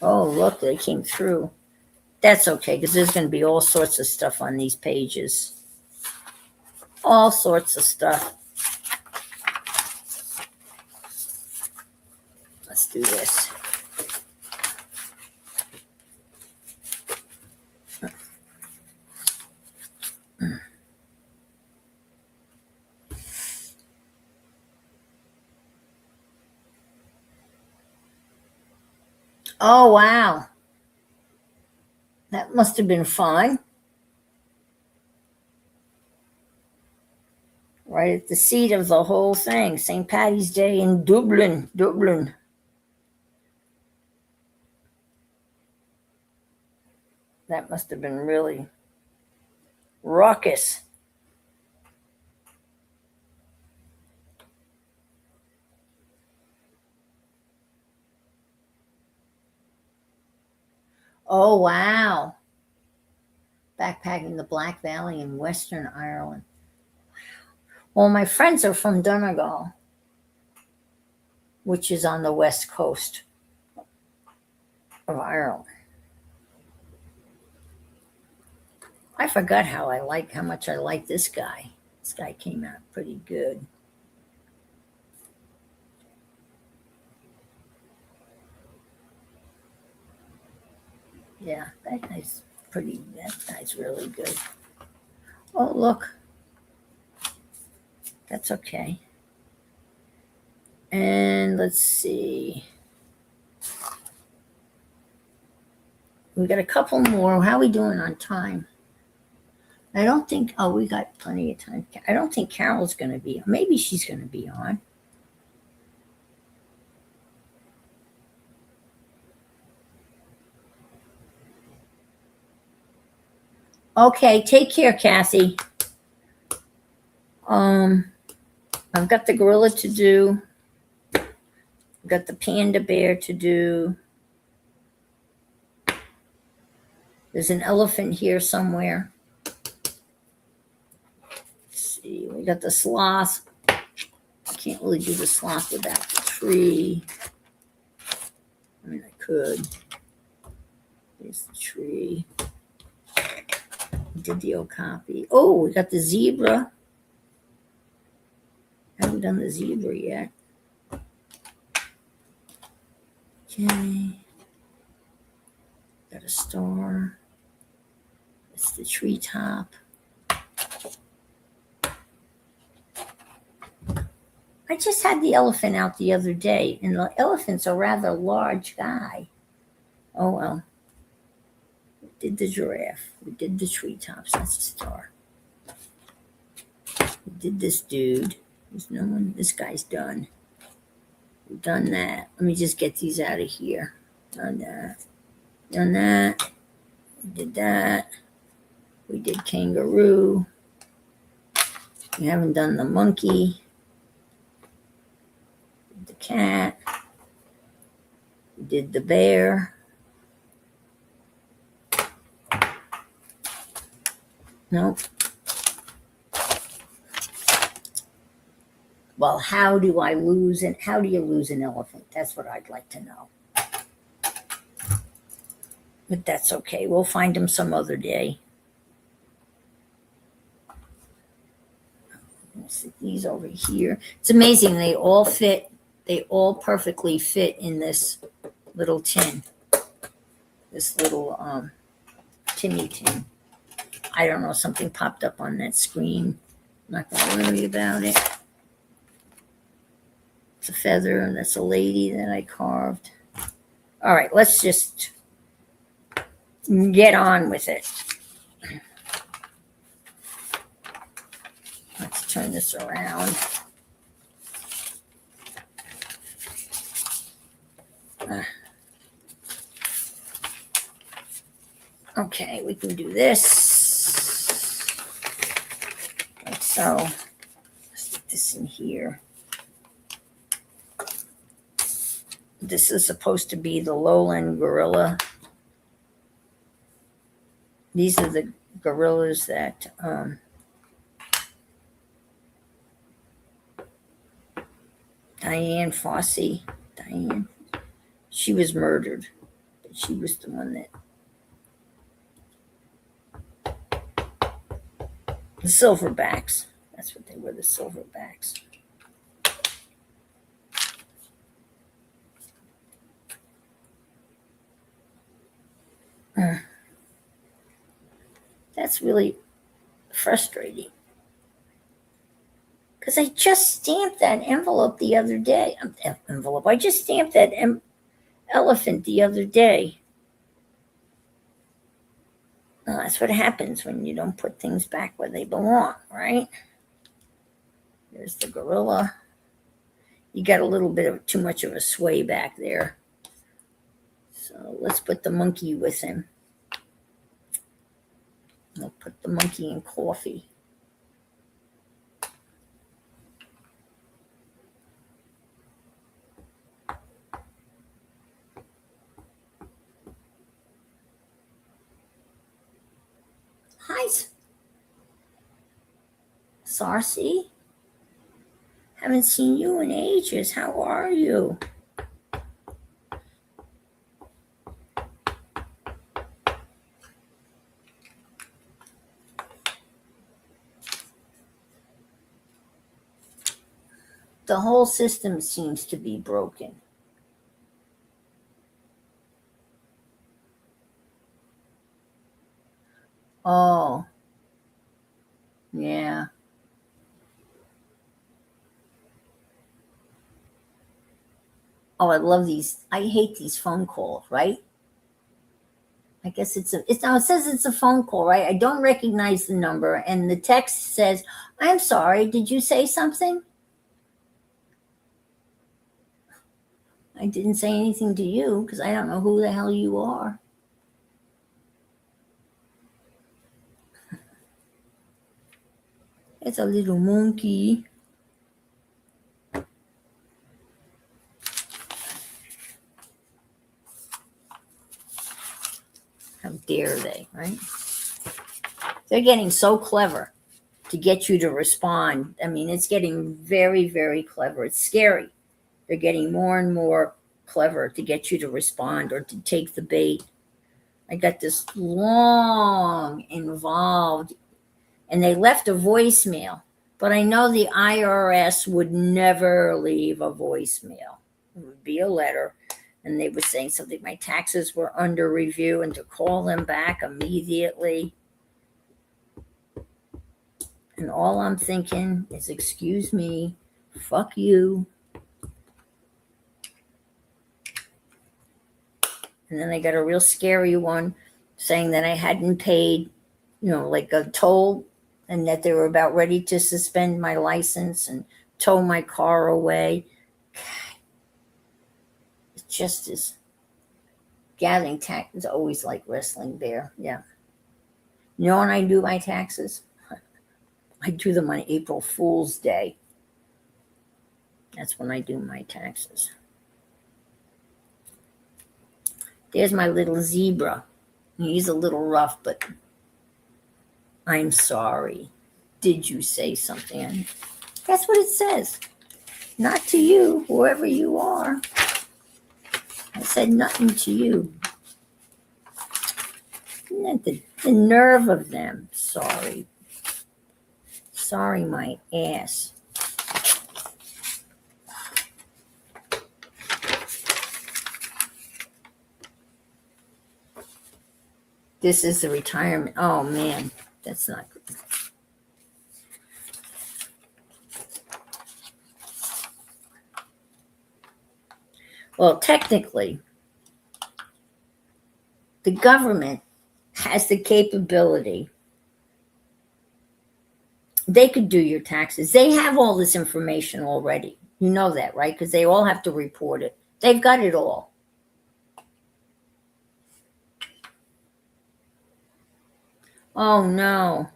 Oh, look, they came through. That's okay, because there's going to be all sorts of stuff on these pages. All sorts of stuff. Let's do this. Oh, wow. That must have been fun. Right at the seat of the whole thing. St. Paddy's Day in Dublin. Dublin. That must have been really raucous. Oh, wow. Backpacking the Black Valley in Western Ireland. Well, my friends are from Donegal, which is on the west coast of Ireland. I forgot how much I like this guy. This guy came out pretty good. Yeah, that guy's really good. Oh, look. That's okay. And let's see. We got a couple more. How are we doing on time? I don't think, we got plenty of time. I don't think Carol's going to be on. Maybe she's going to be on. Okay, take care, Kathy. I've got the gorilla to do. I've got the panda bear to do. There's an elephant here somewhere. Let's see, we got the sloth. I can't really do the sloth without the tree. I mean, I could. There's the tree. Did the okapi. Oh, we got the zebra. Haven't done the zebra yet. Okay. Got a star. It's the treetop. I just had the elephant out the other day, and the elephant's a rather large guy. Oh well. We did the giraffe. We did the treetops. That's a star. We did this dude. There's no one. This guy's done. We've done that. Let me just get these out of here. Done that. Done that. We did that. We did kangaroo. We haven't done the monkey. The cat. We did the bear. Nope. Well, how do you lose an elephant? That's what I'd like to know. But that's okay. We'll find him some other day. Let's see these over here. It's amazing. They all fit. They all perfectly fit in this little tin. This little tinny tin. I don't know. Something popped up on that screen. I'm not going to worry about it. It's a feather, and that's a lady that I carved. All right, let's just get on with it. Let's turn this around. Okay, we can do this. Like so. Let's put this in here. This is supposed to be the lowland gorilla. These are the gorillas that Diane Fossey Japan. She was murdered. But she was the one that. The silverbacks. That's what they were, the silverbacks. That's really frustrating. Because I just stamped that envelope the other day. I just stamped that elephant the other day. Well, that's what happens when you don't put things back where they belong, right? There's the gorilla. You got a little bit of too much of a sway back there. So let's put the monkey with him. I'll put the monkey in coffee. Hi, Sarcy. Haven't seen you in ages. How are you? The whole system seems to be broken. Oh, yeah. Oh, I love these. I hate these phone calls, right? I guess it says it's a phone call, right? I don't recognize the number, and the text says, "I'm sorry, did you say something?" I didn't say anything to you because I don't know who the hell you are. It's a little monkey. How dare they, right? They're getting so clever to get you to respond. I mean, it's getting very, very clever. It's scary. They're getting more and more clever to get you to respond or to take the bait. I got this long involved, and they left a voicemail, but I know the IRS would never leave a voicemail. It would be a letter, and they were saying something, my taxes were under review, and to call them back immediately. And all I'm thinking is, excuse me, fuck you. And then I got a real scary one saying that I hadn't paid, like a toll, and that they were about ready to suspend my license and tow my car away. It just is. Gathering taxes always like wrestling bear. Yeah. You know when I do my taxes? I do them on April Fool's Day. That's when I do my taxes. There's my little zebra. He's a little rough, but I'm sorry. Did you say something? That's what it says. Not to you, whoever you are. I said nothing to you. Isn't that the nerve of them? Sorry. Sorry, my ass. This is the retirement. Oh, man. That's not good. Well, technically, the government has the capability. They could do your taxes. They have all this information already. You know that, right? Because they all have to report it. They've got it all. Oh, no.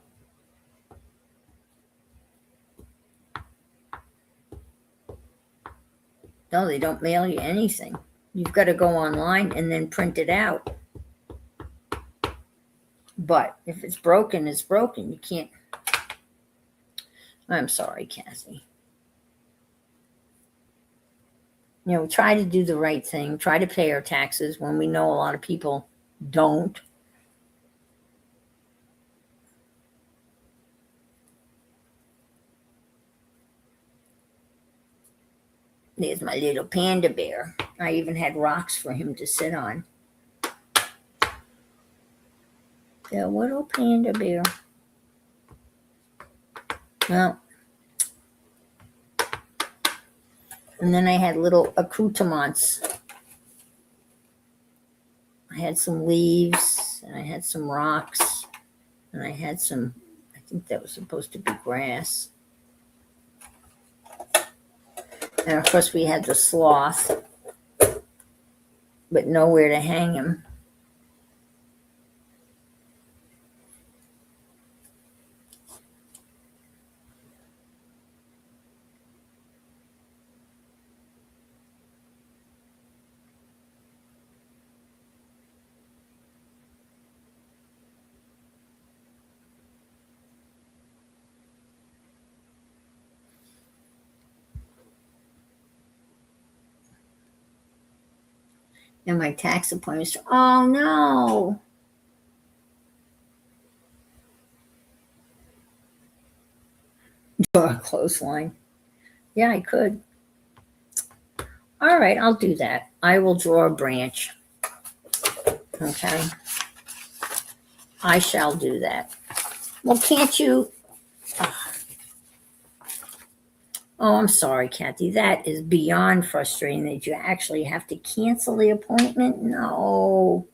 No, they don't mail you anything. You've got to go online and then print it out. But if it's broken, it's broken. You can't. I'm sorry, Kathy. try to do the right thing, try to pay our taxes when we know a lot of people don't. There's my little panda bear. I even had rocks for him to sit on. The little panda bear. Well, and then I had little accoutrements. I had some leaves, and I had some rocks, and I had some, I think that was supposed to be grass. And of course we had the sloth, but nowhere to hang him. And my tax appointments. Oh no. Draw a clothesline. Yeah, I could. All right, I'll do that. I will draw a branch. Okay. I shall do that. Well, can't you? Oh, I'm sorry, Kathy. That is beyond frustrating that you actually have to cancel the appointment. No,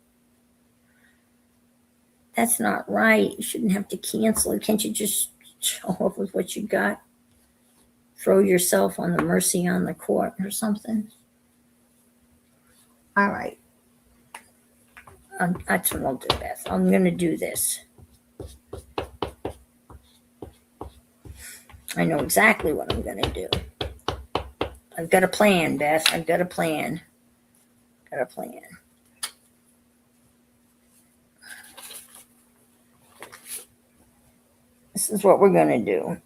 that's not right. You shouldn't have to cancel it. Can't you just show up with what you got? Throw yourself on the mercy on the court or something? All right. That's what I'll do, Beth. I'm going to do this. I know exactly what I'm going to do. I've got a plan, Beth. I've got a plan. Got a plan. This is what we're going to do.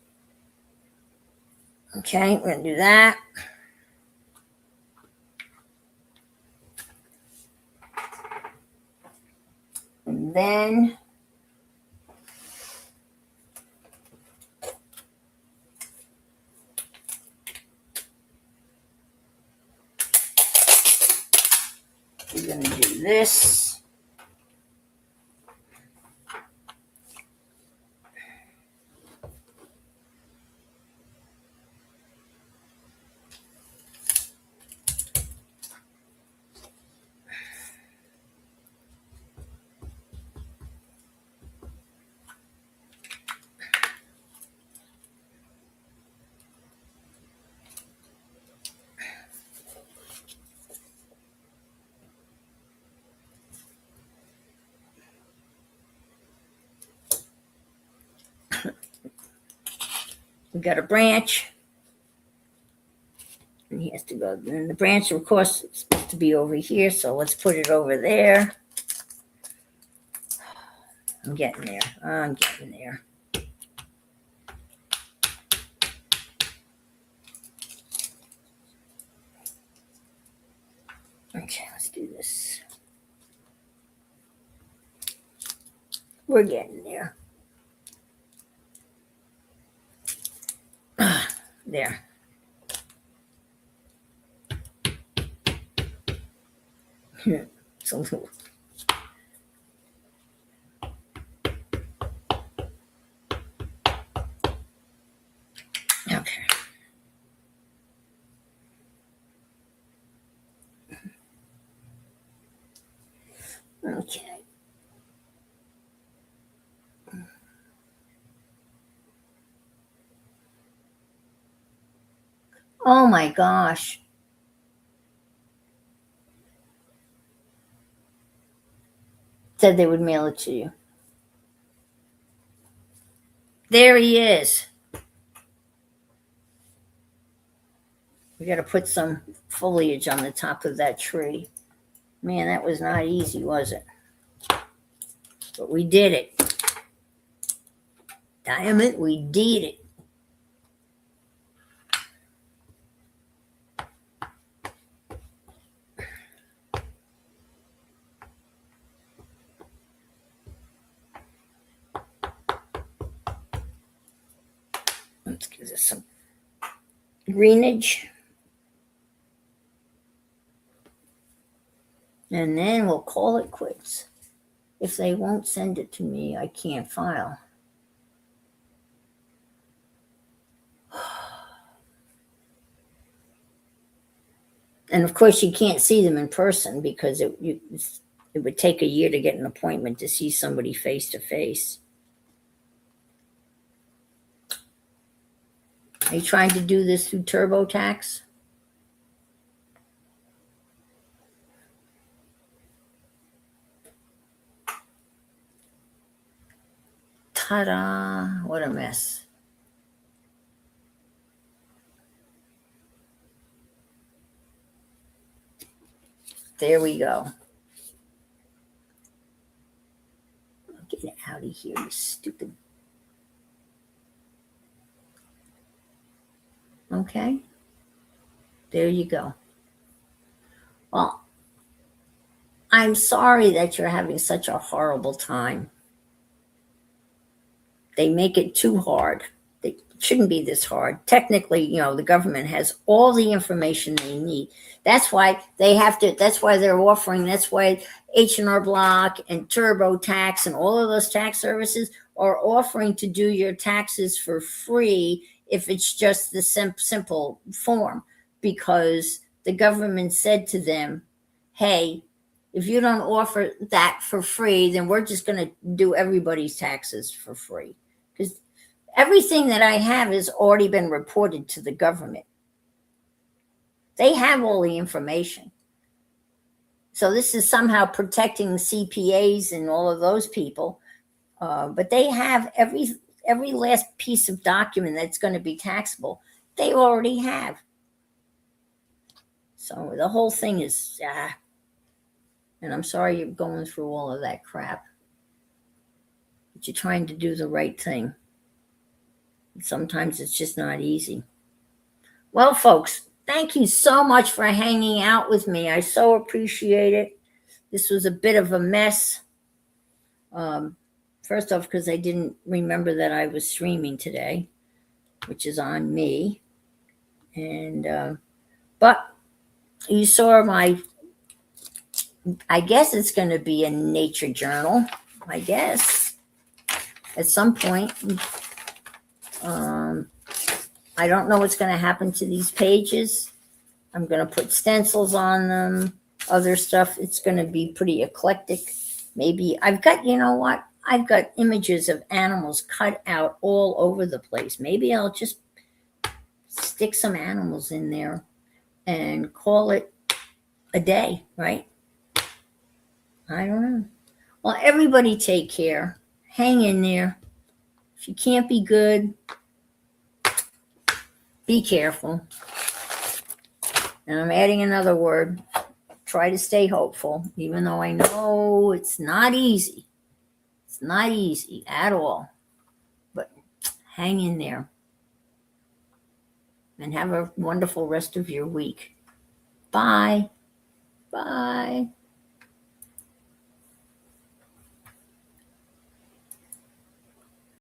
Okay, we're going to do that. And then we're going to do this. We got a branch. And he has to go. And the branch, of course, is supposed to be over here. So let's put it over there. I'm getting there. I'm getting there. Okay, let's do this. We're getting there. There. It's a little. Okay. Okay. Oh my gosh. Said they would mail it to you. There he is. We got to put some foliage on the top of that tree. Man, that was not easy, was it? But we did it. Damn it, we did it. Let's give this some greenage. And then we'll call it quits. If they won't send it to me, I can't file. And of course, you can't see them in person because it would take a year to get an appointment to see somebody face to face. Are you trying to do this through TurboTax? Ta-da! What a mess. There we go. Get out of here, you stupid. Okay. There you go. Well, I'm sorry that you're having such a horrible time. They make it too hard. It shouldn't be this hard. Technically, the government has all the information they need. That's why they have to, that's why they're offering, that's why H&R Block and TurboTax and all of those tax services are offering to do your taxes for free if it's just the simple form, because the government said to them, hey, if you don't offer that for free, then we're just going to do everybody's taxes for free. Because everything that I have has already been reported to the government. They have all the information. So this is somehow protecting CPAs and all of those people. But they have every last piece of document that's going to be taxable. They already have. So the whole thing is, and I'm sorry you're going through all of that crap. But you're trying to do the right thing. Sometimes it's just not easy. Well, folks, thank you so much for hanging out with me. I so appreciate it. This was a bit of a mess. First off, because I didn't remember that I was streaming today, which is on me. And, but you saw I guess it's going to be a nature journal, I guess, at some point. I don't know what's going to happen to these pages. I'm going to put stencils on them, other stuff. It's going to be pretty eclectic. Maybe I've got, I've got images of animals cut out all over the place. Maybe I'll just stick some animals in there and call it a day, right? I don't know. Well, everybody take care. Hang in there. If you can't be good, be careful. And I'm adding another word. Try to stay hopeful, even though I know it's not easy. It's not easy at all. But hang in there. And have a wonderful rest of your week. Bye. Bye.